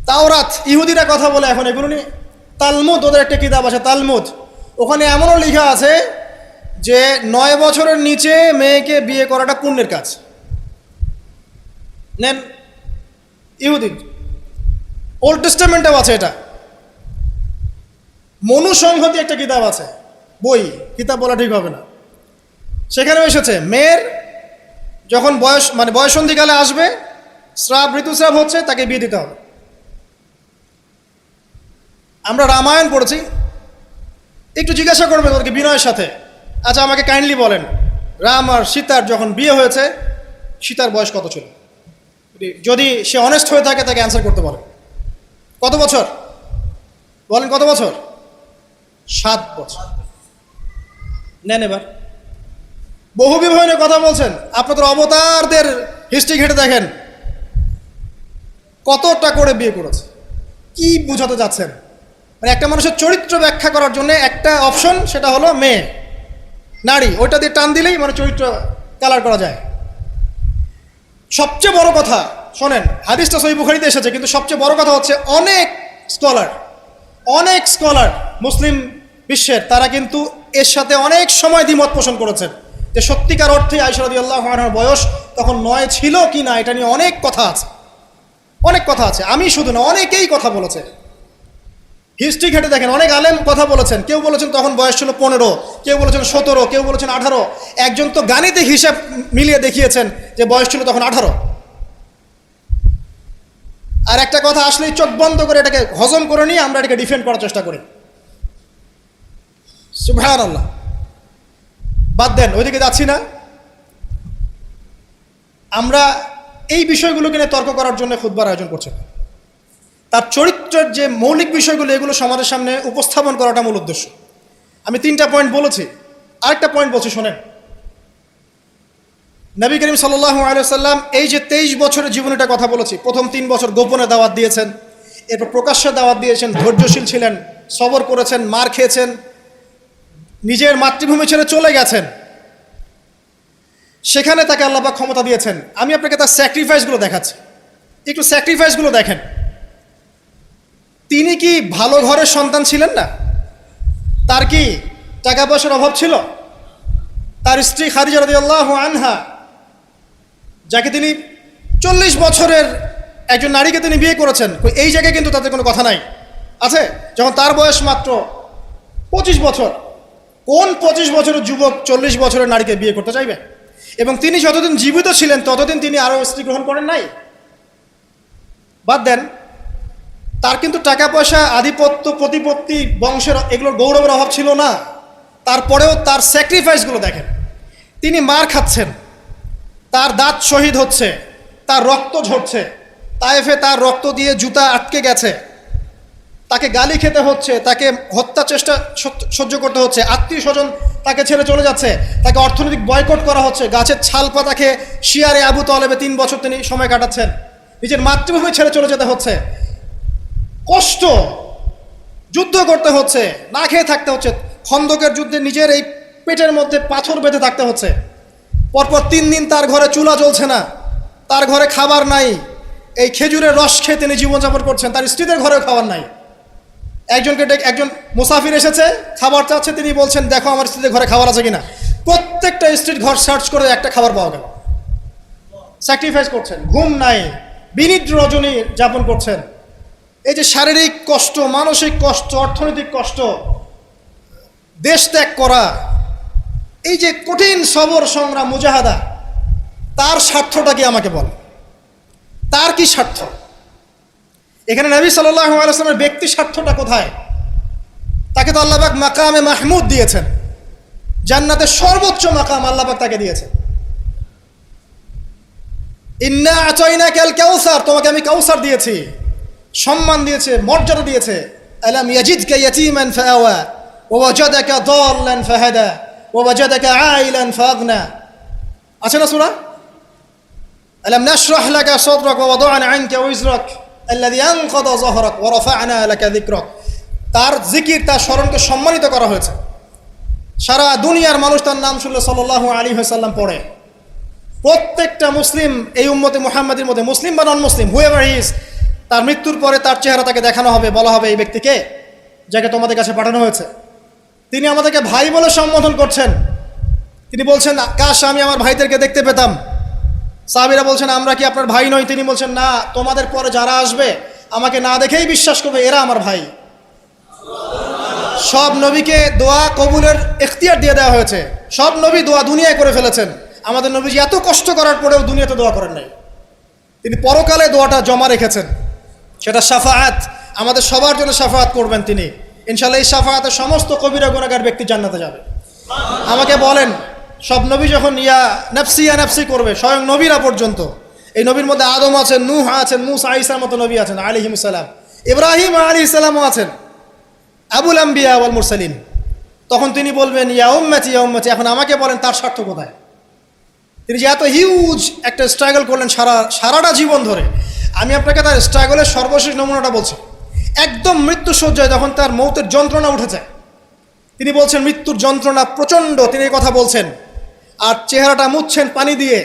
তাওরাত, ইহুদিরা কথা বলে এখন এগুলো নিয়ে। তালমুদ, ওদের একটা কিতাব আছে তালমুদ, ওখানে এমনও লেখা আছে যে 9 বছরের নিচে মেয়েকে বিয়ে করাটা পুণ্যের কাজ। নেন, ইহুদি ওল্ড টেস্টামেন্টেও আছে এটা। মনুসংহতি একটা কিতাব আছে, বই, কিতাব বলা ঠিক হবে না, সেখানেও এসেছে মেয়ের যখন বয়সন্ধিকালে আসবে, ঋতুস্রাব হচ্ছে, তাকে বিয়ে দিতে হবে। আমরা রামায়ণ পড়েছি, একটু জিজ্ঞাসা করবেন ওদেরকে বিনয়ের সাথে, আচ্ছা আমাকে কাইন্ডলি বলেন, রাম আর সীতার যখন বিয়ে হয়েছে সীতার বয়স কত ছিল? যদি সে অনেস্ট হয়ে থাকে তাকে অ্যান্সার করতে বলেন। কত বছর বলেন? কত বছর? 7 বছর। নেন এবার বহু বিবাহ নিয়ে কথা বলছেন, আপনাদের অবতারদের হিস্ট্রি ঘেটে দেখেন কতটা করে বিয়ে করেছে। কি বুঝাতে যাচ্ছেন? মানে একটা মানুষের চরিত্র ব্যাখ্যা করার জন্য একটা অপশন, সেটা হলো মেয়ে, নারী, ওইটা দিয়ে টান দিলেই মানে চরিত্র কালার করা যায়। সবচেয়ে বড় কথা শোনেন, হাদিসটা সহিহ বুখারীতে এসেছে, কিন্তু সবচেয়ে বড় কথা হচ্ছে অনেক স্কলার মুসলিম বিশ্বের, তারা কিন্তু এর সাথে অনেক সময় দ্বিমত পোষণ করেছেন যে সত্যিকার অর্থে আয়েশা রাদিয়াল্লাহু আনহার বয়স তখন 9 ছিল কি না, এটা নিয়ে অনেক কথা আছে। আমি শুধু না, অনেকেই কথা বলেছে। হিস্ট্রি ঘেটে দেখেন, অনেক আলেম কথা বলেছেন। কেউ বলেছেন তখন বয়স ছিল 15, কেউ বলেছেন 17, কেউ বলেছেন 18। একজন তো গাণিতে হিসাব মিলিয়ে দেখিয়েছেন যে বয়স ছিল তখন 18। আর একটা কথা আসলেই চোখ বন্ধ করে এটাকে হজম করে নিয়ে আমরা এটাকে ডিফেন্ড করার চেষ্টা করি। সুবহানাল্লাহ। বাদ দেন, ওইদিকে যাচ্ছি না। আমরা এই বিষয়গুলোকে নিয়ে তর্ক করার জন্য খুতবার আয়োজন করছি। তার চরিত্রের যে মৌলিক বিষয়গুলো, এগুলো সমাজের সামনে উপস্থাপন করাটা মূল উদ্দেশ্য। আমি 3টা পয়েন্ট বলেছি, আরেকটা পয়েন্ট বলছি শোনেন। নবী করিম সাল্লাল্লাহু আলাইহি ওয়াসাল্লাম এই যে 23 বছরের জীবনীটা কথা বলেছি, প্রথম 3 বছর গোপনে দাওয়াত দিয়েছেন, এরপর প্রকাশ্যে দাওয়াত দিয়েছেন, ধৈর্যশীল ছিলেন, সবর করেছেন, মার খেয়েছেন, নিজের মাতৃভূমি ছেড়ে চলে গেছেন, সেখানে তাকে আল্লাহ পাক ক্ষমতা দিয়েছেন। আমি আপনাকে তার স্যাক্রিফাইসগুলো দেখাচ্ছি, একটু স্যাক্রিফাইসগুলো দেখেন। তিনি কি ভালো ঘরের সন্তান ছিলেন না? তার কি টাকা পয়সার অভাব ছিল? তার স্ত্রী খাদিজা রাদিয়াল্লাহু আনহা, যাকে তিনি 40 বছরের একজন নারীকে তিনি বিয়ে করেছেন, এই জায়গায় কিন্তু তাদের কোনো কথা নাই, আছে? যখন তার বয়স মাত্র 25 বছর, কোন 25 বছরের যুবক 40 বছরের নারীকে বিয়ে করতে চাইবে? এবং তিনি যতদিন জীবিত ছিলেন ততদিন তিনি আরও স্ত্রী গ্রহণ করেন নাই। বাদ দেন, তার কিন্তু টাকা পয়সা, আধিপত্য, প্রতিপত্তি, বংশের এগুলোর গৌরবের অভাব ছিল না। তারপরেও তার স্যাক্রিফাইসগুলো দেখেন। তিনি মার খাচ্ছেন, তার দাঁত শহীদ হচ্ছে, তার রক্ত ঝরছে, তায়েফে তার রক্ত দিয়ে জুতা আটকে গেছে, তাকে গালি খেতে হচ্ছে, তাকে হত্যা চেষ্টা সহ্য করতে হচ্ছে, আত্মীয় স্বজন তাকে ছেড়ে চলে যাচ্ছে, তাকে অর্থনৈতিক বয়কট করা হচ্ছে, গাছের ছাল পাতাকে শিয়ারে আবু তলেবে 3 বছর তিনি সময় কাটাচ্ছেন, নিজের মাতৃভূমি ছেড়ে চলে যেতে হচ্ছে, কষ্ট, যুদ্ধ করতে হচ্ছে, না খেয়ে থাকতে হচ্ছে, খন্দকের যুদ্ধে নিজের এই পেটের মধ্যে পাথর বেঁধে থাকতে হচ্ছে, পরপর 3 দিন তার ঘরে চুলা জ্বলছে না, তার ঘরে খাবার নাই, এই খেজুরের রস খেয়ে তিনি জীবনযাপন করছেন, তার স্ত্রীদের ঘরেও খাবার নাই। একজন মুসাফির এসেছে, খাবার চাচ্ছে, তিনি বলছেন দেখো আমার স্ত্রীদের ঘরে খাবার আছে কিনা। প্রত্যেকটা স্ত্রীর ঘর সার্চ করে একটা খাবার পাওয়া গেল। স্যাক্রিফাইস করছেন, ঘুম নাই, বিনিদ্র রজনী যাপন করছেন। এই যে শারীরিক কষ্ট, মানসিক কষ্ট, অর্থনৈতিক কষ্ট, দেশ ত্যাগ করা, এই যে কঠিন সবর, সংগ্রাম, মুজাহাদা, তার স্বার্থটা কি আমাকে বল? তার কি স্বার্থ? এখানে নবী সাল্লাল্লাহু আলাইহি ওয়াসাল্লামের ব্যক্তি স্বার্থটা কোথায়? তাকে তো আল্লাহ পাক মাকামে মাহমুদ দিয়েছেন, জান্নাতের সর্বোচ্চ মাকাম আল্লাহ পাক তাকে দিয়েছেন। ইন্না আতাইনাকাল কাউসার, তোমাকে আমি কাউসার দিয়েছি, সম্মান দিয়েছে, মর্যাদা দিয়েছে। আলাম ইয়াজিদকা ইয়াতীমান ফাআওয়া ওয়া ওয়াজাদাকা দাল্লান ফাহাদা ওয়া ওয়াজাদাকা আইলান ফাগনা। আছে না সূরা? আলাম নাশরাহ লাকা সাদরাক ওয়া ওয়াদা'না আনকা ওয়িজরাক আল্লাযী আনকাযা যাহরাক ওয়া রাফা'না লাকা যিকরাক। তার জিকির, তার স্মরণকে সম্মানিত করা হয়েছে। সারা দুনিয়ার মানুষ তার নাম শুনলে সাল্লাল্লাহু আলাইহি ওয়াসাল্লাম পড়ে। প্রত্যেকটা মুসলিম এই উম্মতে মুহাম্মাদের মধ্যে, মুসলিম বা নন মুসলিম, হুয়েভার হি ইজ, তার মৃত্যুর পরে তার চেহারা তাকে দেখানো হবে, বলা হবে এই ব্যক্তিকে যাকে তোমাদের কাছে পাঠানো হয়েছে। তিনি আমাদেরকে ভাই বলে সম্বোধন করছেন। তিনি বলছেন, কাশ আমি আমার ভাইদেরকে দেখতে পেতাম। সাহাবীরা বলছেন, আমরা কি আপনার ভাই নই? তিনি বলছেন, না, তোমাদের পরে যারা আসবে আমাকে না দেখেই বিশ্বাস করবে এরা আমার ভাই। সব নবীকে দোয়া কবুলের এখতিয়ার দিয়ে দেওয়া হয়েছে। সব নবী দোয়া দুনিয়ায় করে ফেলেছেন। আমাদের নবীজি এত কষ্ট করার পরেও দুনিয়াতে দোয়া করেন নাই। তিনি পরকালে দোয়াটা জমা রেখেছেন, সেটা শাফাআত, আমাদের সবার জন্য শাফাআত করবেন তিনি ইনশাআল্লাহ। এই শাফাআতে সমস্ত কবিরা গুনাহগার ব্যক্তি জান্নাতে যাবে। আমাকে বলেন, সব নবী যখন ইয়া নাফসি করবে, স্বয়ং নবীরা পর্যন্ত, এই নবীর মধ্যে আদম আছেন, নূহ আছেন, মুসা ঈসার মতো নবী আছেন আলাইহিmus সালাম, ইব্রাহিম আলাইহিস সালামও আছেন, আবুল আম্বিয়া ওয়াল মুরসালিন। তখন তিনি বলবেন, ইয়া উম্মতি ইয়া উম্মতি। এখন আমাকে বলেন তার স্বার্থ কোথায়? তিনি যে এত হিউজ একটা স্ট্রাগল করলেন সারাটা জীবন ধরে। আমি আপনাকে তার স্ট্রাগলের সর্বশেষ নমুনাটা বলছি। একদম মৃত্যু শয্যায় যখন তার মৌতের যন্ত্রণা উঠে যায়, তিনি বলছেন মৃত্যুর যন্ত্রণা প্রচণ্ড, তিনি এই কথা বলছেন আর চেহারাটা মুছছেন পানি দিয়ে।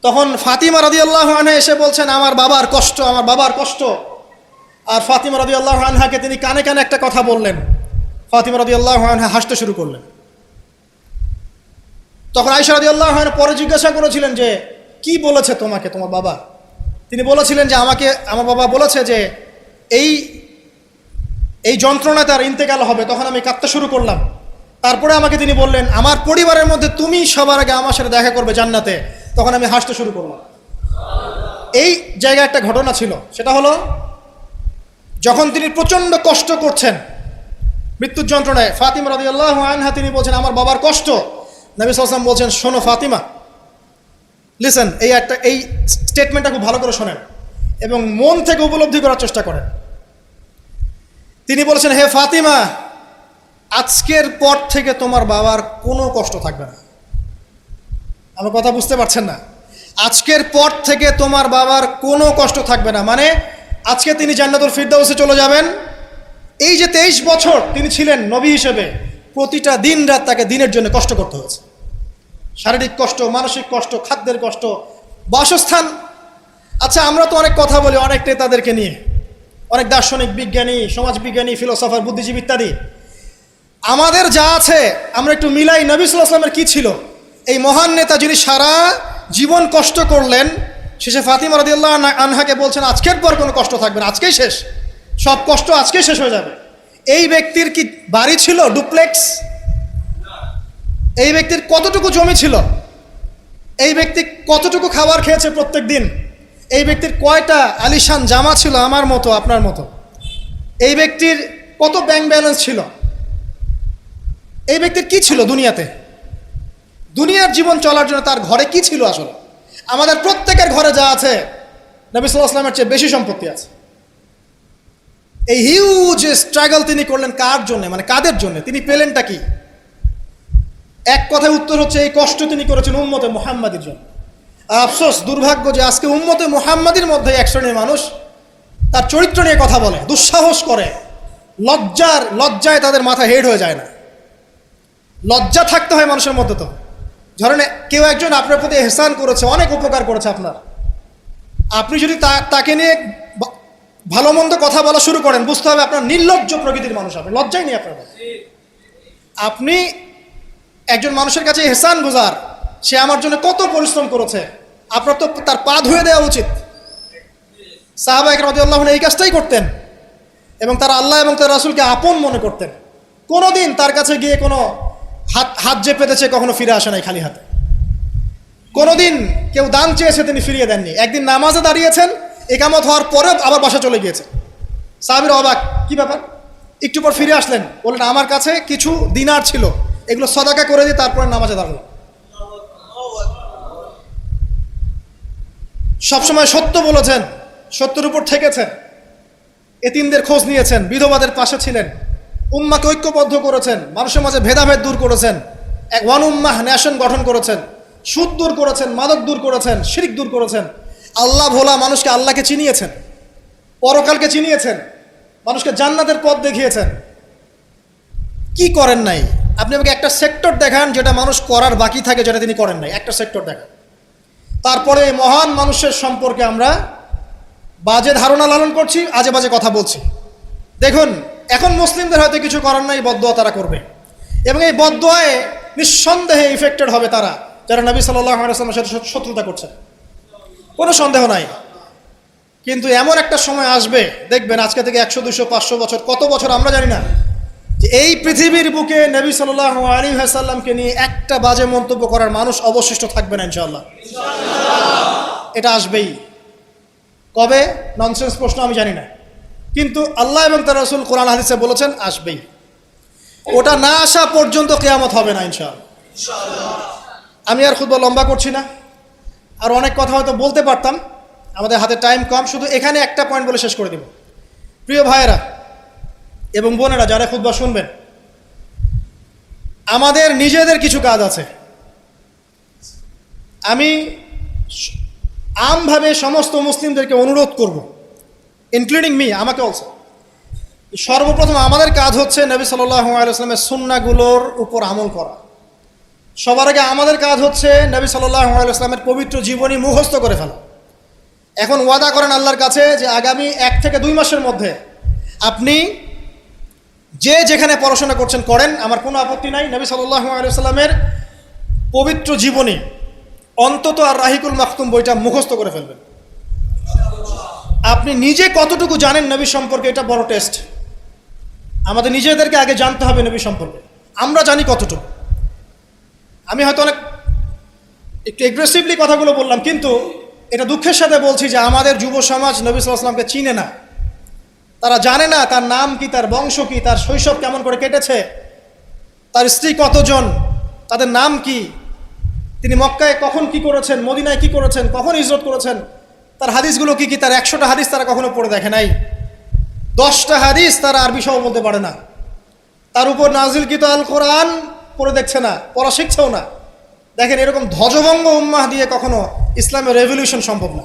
তখন ফাতিমা রাদিয়াল্লাহু আনহা এসে বলছেন, আমার বাবার কষ্ট, আমার বাবার কষ্ট। আর ফাতিমা রাদিয়াল্লাহু আনহাকে তিনি কানে কানে একটা কথা বললেন। ফাতিমা রাদিয়াল্লাহু আনহা হাসতে শুরু করলেন। তখন আয়েশা রাদিয়াল্লাহু আনহা পরে জিজ্ঞাসা করেছিলেন যে, কি বলেছে তোমাকে তোমার বাবা? তিনি বলেছিলেন যে, আমাকে আমার বাবা বলেছে যে এই যন্ত্রণা তার ইন্তেকাল হবে। তখন আমি কাঁদতে শুরু করলাম। তারপরে আমাকে তিনি বললেন, আমার পরিবারের মধ্যে তুমি সবার আগে আমার সাথে দেখা করবে জান্নাতে। তখন আমি হাসতে শুরু করলাম। এই জায়গায় একটা ঘটনা ছিল, সেটা হলো যখন তিনি প্রচণ্ড কষ্ট করছেন মৃত্যুর যন্ত্রণায়, ফাতিমা রাদিয়াল্লাহু আনহা তিনি বলছেন, আমার বাবার কষ্ট। নবী সাল্লাল্লাহু আলাইহি ওয়াসাল্লাম বলছেন, শোনো ফাতিমা, লিসেন, এই স্টেটমেন্টটা খুব ভালো করে শোনেন এবং মন থেকে উপলব্ধি করার চেষ্টা করেন। তিনি বলেছেন, হে ফাতিমা, আজকের পর থেকে তোমার বাবার কোনো কষ্ট থাকবে না। আমার কথা বুঝতে পারছেন না? আজকের পর থেকে তোমার বাবার কোনো কষ্ট থাকবে না, মানে আজকে তিনি জান্নাতুল ফিরদাউসে চলে যাবেন। এই যে 23 বছর তিনি ছিলেন নবী হিসেবে, প্রতিটা দিন রাত তাকে দিনের জন্য কষ্ট করতে হয়েছে। শারীরিক কষ্ট, মানসিক কষ্ট, খাদ্যের কষ্ট, বাসস্থান। আচ্ছা, আমরা তো অনেক কথা বলি অনেক নেতাদেরকে নিয়ে, অনেক দার্শনিক, বিজ্ঞানী, সমাজবিজ্ঞানী, ফিলোসফার, বুদ্ধিজীবী ইত্যাদি। আমাদের যা আছে আমরা একটু মিলাই। নবী সাল্লাল্লাহু আলাইহি ওয়াসাল্লামের কি ছিল? এই মহান নেতা যিনি সারা জীবন কষ্ট করলেন, শেষে ফাতিমা রাদিয়াল্লাহু আনহাকে বলছেন, আজকের পর কোনো কষ্ট থাকবে না, আজকেই শেষ, সব কষ্ট আজকেই শেষ হয়ে যাবে। এই ব্যক্তির কি বাড়ি ছিল ডুপ্লেক্স? এই ব্যক্তির কতটুকু জমি ছিল? এই ব্যক্তি কতটুকু খাবার খেয়েছে প্রত্যেক দিন? এই ব্যক্তির কয়টা আলিশান জামা ছিল আমার মতো, আপনার মতো? এই ব্যক্তির কত ব্যাংক ব্যালেন্স ছিল? এই ব্যক্তির কি ছিল দুনিয়াতে? দুনিয়ার জীবন চলার জন্য তার ঘরে কি ছিল? আসলে আমাদের প্রত্যেকের ঘরে যা আছে, নবী সাল্লাল্লাহু আলাইহি ওয়াসাল্লামের চেয়ে বেশি সম্পত্তি আছে। এই হিউজ স্ট্রাগল তিনি করলেন কার জন্য, মানে কাদের জন্য? তিনি পেলেনটা কি? এক কথায় উত্তর হচ্ছে, এই কষ্ট তিনি করেছেন উম্মতে মুহাম্মাদির জন্য। আফসোস, দুর্ভাগ্য যে আজকে উম্মতে মুহাম্মাদির মধ্যে এক শ্রেণীর মানুষ তার চরিত্র নিয়ে কথা বলে, দুঃসাহস করে, লজ্জায় তাদের মাথা হেড হয়ে যায় না। লজ্জা থাকতে হয় মানুষের মধ্যে। তো ধরেন কেউ একজন আপনার প্রতি ইহসান করেছে, অনেক উপকার করেছে আপনার, আপনি যদি তাকে নিয়ে ভালো মন্দ কথা বলা শুরু করেন, বুঝতে হবে আপনার নির্লজ্জ প্রকৃতির মানুষ, আপনি লজ্জাই নেই আপনার। আপনি একজন মানুষের কাছে ইহসান গুজার, সে আমার জন্য কত পরিশ্রম করেছে, আপনার তো তার পা ধুয়ে দেওয়া উচিত। সাহাবা একরাম রাদিয়াল্লাহু আনহুম এই কাজটাই করতেন এবং তারা আল্লাহ এবং তার রাসূলকে আপন মনে করতেন। কোনোদিন তার কাছে গিয়ে কোনো হাত যে পেতেছে কখনো ফিরে আসে নাই খালি হাতে। কোনোদিন কেউ দান চেয়েছে তিনি ফিরিয়ে দেননি। একদিন নামাজে দাঁড়িয়েছেন, ইকামত হওয়ার পরে আবার বাসা চলে গিয়েছে। সাহাবীরা অবাক, কি ব্যাপার? একটু পর ফিরে আসলেন, বললেন আমার কাছে কিছু দিনার ছিল, এগুলো সদাকা করে দিয়ে তারপরে নামাজে দাঁড়ালো। সবসময় সত্য বলেছেন, সত্যের উপর থেকেছেন, এতিমদের খোঁজ নিয়েছেন, বিধবাদের পাশে ছিলেন, উম্মাকে ঐক্যবদ্ধ করেছেন, মানুষের মাঝে ভেদাভেদ দূর করেছেন, এক ওয়ান উম্মাহ ন্যাশন গঠন করেছেন, সুদ দূর করেছেন, মাদক দূর করেছেন, শিরক দূর করেছেন, আল্লাহ ভোলা মানুষকে আল্লাহকে চিনিয়েছেন, পরকালকে চিনিয়েছেন, মানুষকে জান্নাতের পথ দেখিয়েছেন। কি করেন নাই? আপনি আমাকে একটা সেক্টর দেখান যেটা মানুষ করার বাকি থাকে, যেটা তিনি করেন নাই, একটা সেক্টর দেখান। তারপরে মহান মানুষের সম্পর্কে আমরা বাজে ধারণা লালন করছি, আজে বাজে কথা বলছি। দেখুন, এখন মুসলিমদের হয়তো কিছু করার নাই, বদদোয়া তারা করবে, এবং এই বদদোয়ায় নিঃসন্দেহে ইফেক্টেড হবে তারা যারা নবী সাল্লাল্লাহু আলাইহি ওয়াসাল্লামের সাথে শত্রুতা করছে, কোনো সন্দেহ নাই। কিন্তু এমন একটা সময় আসবে, দেখবেন আজকে থেকে 100, 200, 500 বছর, কত বছর আমরা জানি না, যে এই পৃথিবীর বুকে নবী সাল্লাল্লাহু আলাইহি ওয়াসাল্লামকে নিয়ে একটা বাজে মন্তব্য করার মানুষ অবশিষ্ট থাকবে না ইনশাআল্লাহ। এটা আসবেই। কবে? ননসেন্স প্রশ্ন, আমি জানি না, কিন্তু আল্লাহ এবং তার রাসূল কোরআন হাদিসে বলেছেন আসবেই। ওটা না আসা পর্যন্ত কিয়ামত হবে না ইনশাআল্লাহ। আমি আর খুতবা লম্বা করছি না, আর অনেক কথা হয়তো বলতে পারতাম, আমাদের হাতে টাইম কম, শুধু এখানে একটা পয়েন্ট বলে শেষ করে দেব। প্রিয় ভাইয়েরা এবং বোনেরা যারা খুতবা শুনবেন, আমাদের নিজেদের কিছু কাজ আছে। আমি আমভাবে সমস্ত মুসলিমদেরকে অনুরোধ করব, ইনক্লুডিং মি, আমাকে অলসো। সর্বপ্রথম আমাদের কাজ হচ্ছে নবী সাল্লাল্লাহু আলাইহি ওয়াসাল্লামের সুন্নাহগুলোর উপর আমল করা। সবার আগে আমাদের কাজ হচ্ছে নবী সাল্লাল্লাহু আলাইহি ওয়াসাল্লামের পবিত্র জীবনী মুখস্থ করে ফেলা। এখন ওয়াদা করেন আল্লাহর কাছে যে আগামী 1 থেকে 2 মাসের মধ্যে আপনি যে যেখানে পড়াশোনা করছেন করেন, আমার কোনো আপত্তি নাই। নবী সাল্লাল্লাহু আলাইহি ওয়াসাল্লামের পবিত্র জীবনী অন্তত আর রাহিকুল মাখতুম বইটা মুখস্থ করে ফেলবেন। আপনি নিজে কতটুকু জানেন নবী সম্পর্কে, এটা বড় টেস্ট। আমাদের নিজেদেরকে আগে জানতে হবে নবী সম্পর্কে, আমরা জানি কতটুকু। আমি হয়তো অনেক একটু এগ্রেসিভলি কথাগুলো বললাম, কিন্তু এটা দুঃখের সাথে বলছি যে আমাদের যুব সমাজ নবী সাল্লাল্লাহু আলাইহি ওয়াসাল্লামকে চিনে না। তারা জানে না তার নাম কি, তার বংশ কি, তার শৈশব কেমন করে কেটেছে, তার স্ত্রী কতজন, তাদের নাম কি, তিনি মক্কায় কখন কি করেছেন, মদিনায় কি করেছেন, কখন হিজরত করেছেন, তার হাদিসগুলো কি কি, তার 100টা হাদিস তারা কখনো পড়ে দেখে নাই, 10টা হাদিস তারা আরবি সহ বলতে পারে না, তার উপর নাজিলকৃত আল কোরআন পড়ে দেখছে না, পড়া শিখছেও না। দেখেন, এরকম ধ্বজভঙ্গ উম্মাহ দিয়ে কখনো ইসলামের রেভলিউশন সম্ভব না।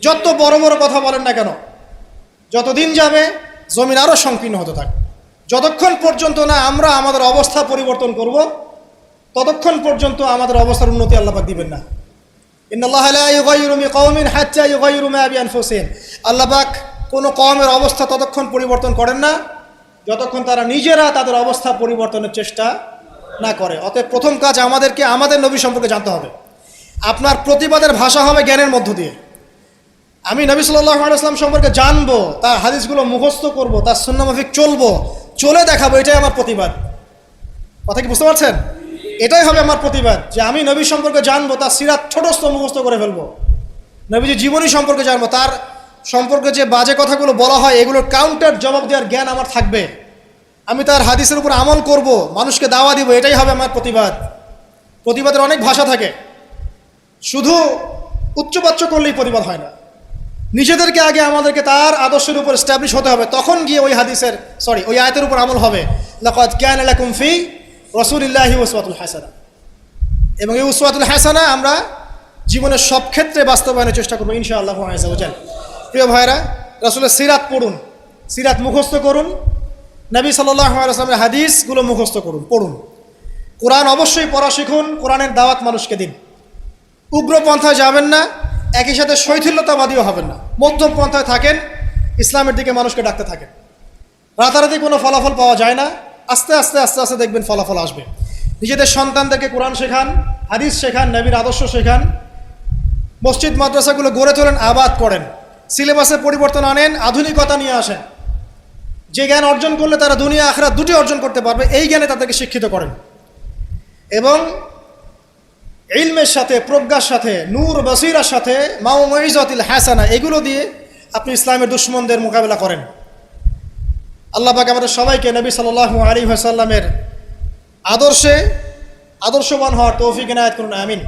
যত বড় বড় কথা বলেন না কেন, যতদিন যাবে জমিন আরও সংকীর্ণ হতে থাকবে। যতক্ষণ পর্যন্ত না আমরা আমাদের অবস্থা পরিবর্তন করব, ততক্ষণ পর্যন্ত আমাদের অবস্থার উন্নতি আল্লাহ পাক দিবেন না। ইন্নাল্লাহা লা ইউগাইয়িরু বিকাওমিন হাত্তা ইউগাইয়িরু মা বিআনফুসিহিম। আল্লাহ পাক কোনো কওমের অবস্থা ততক্ষণ পরিবর্তন করেন না যতক্ষণ তারা নিজেরা তাদের অবস্থা পরিবর্তনের চেষ্টা না করে। অতএব প্রথম কাজ আমাদেরকে আমাদের নবী সম্পর্কে জানতে হবে। আপনার প্রতিবাদের ভাষা হবে জ্ঞানের মধ্য দিয়ে। আমি নবী সাল্লাল্লাহু আলাইহি ওয়াসাল্লাম সম্পর্কে জানবো, তার হাদিসগুলো মুখস্থ করব, তার সুন্নাহ মাফিক চলবো, চলে দেখাবো, এটাই আমার প্রতিবাদ। কথা কি বুঝতে পারছেন? এটাই হবে আমার প্রতিবাদ, যে আমি নবী সম্পর্কে জানবো, তার সিরাত ছোটস্থ মুখস্থ করে ফেলবো, নবীজির জীবনী সম্পর্কে জানবো, তার সম্পর্কে যে বাজে কথাগুলো বলা হয় এগুলোর কাউন্টার জবাব দেওয়ার জ্ঞান আমার থাকবে, আমি তার হাদিসের উপর আমল করব, মানুষকে দাওয়া দিব, এটাই হবে আমার প্রতিবাদ। প্রতিবাদের অনেক ভাষা থাকে, শুধু উচ্চবাচ্য করলেই প্রতিবাদ হয় না। নিজেদেরকে আগে আমাদেরকে তার আদর্শের উপর এস্টাবলিশ হতে হবে, তখন গিয়ে ওই আয়াতের উপর আমল হবে। লাকাদ কানা লাকুম ফি রাসূলিল্লাহি উসওয়াতুল হাসানাহ। এবং এই উসওয়াতুল হাসানাহ আমরা জীবনের সব ক্ষেত্রে বাস্তবায়নের চেষ্টা করবো ইনশাআল্লাহু আযজা ওয়া জাল্লা। প্রিয় ভাইরা, রাসূলের সিরাত পড়ুন, সিরাত মুখস্থ করুন, নবী সাল্লাল্লাহু আলাইহি ওয়াসাল্লামের হাদিসগুলো মুখস্থ করুন, পড়ুন। কোরআন অবশ্যই পড়া শিখুন, কোরআনের দাওয়াত মানুষকে দিন। উগ্র পন্থায় যাবেন না, একই সাথে শৈথিল্যতাবাদীও হবেন না, মধ্যম পন্থায় থাকেন, ইসলামের দিকে মানুষকে ডাকতে থাকেন। রাতারাতি কোনো ফলাফল পাওয়া যায় না, আস্তে আস্তে আস্তে আস্তে দেখবেন ফলাফল আসবে। নিজেদের সন্তানদেরকে কোরআন শেখান, হাদিস শেখান, নবীর আদর্শ শেখান, মসজিদ মাদ্রাসাগুলো গড়ে তোলেন, আবাদ করেন, সিলেবাসে পরিবর্তন আনেন, আধুনিকতা নিয়ে আসেন। যে জ্ঞান অর্জন করলে তারা দুনিয়া আখিরাত দুটি অর্জন করতে পারবে, এই জ্ঞানে তাদেরকে শিক্ষিত করেন। এবং ইলমের সাথে, প্রজ্ঞার সাথে, নূর বসিরার সাথে, মাউইজাতুল হাসানা, এগুলো দিয়ে আপনি ইসলামের দুশমনদের মোকাবেলা করেন। আল্লাহ পাক আমাদের সবাইকে নবী সাল্লাল্লাহু আলাইহি ওয়াসাল্লামের আদর্শে আদর্শবান হওয়ার তৌফিক এনায়েত করুন, আমিন।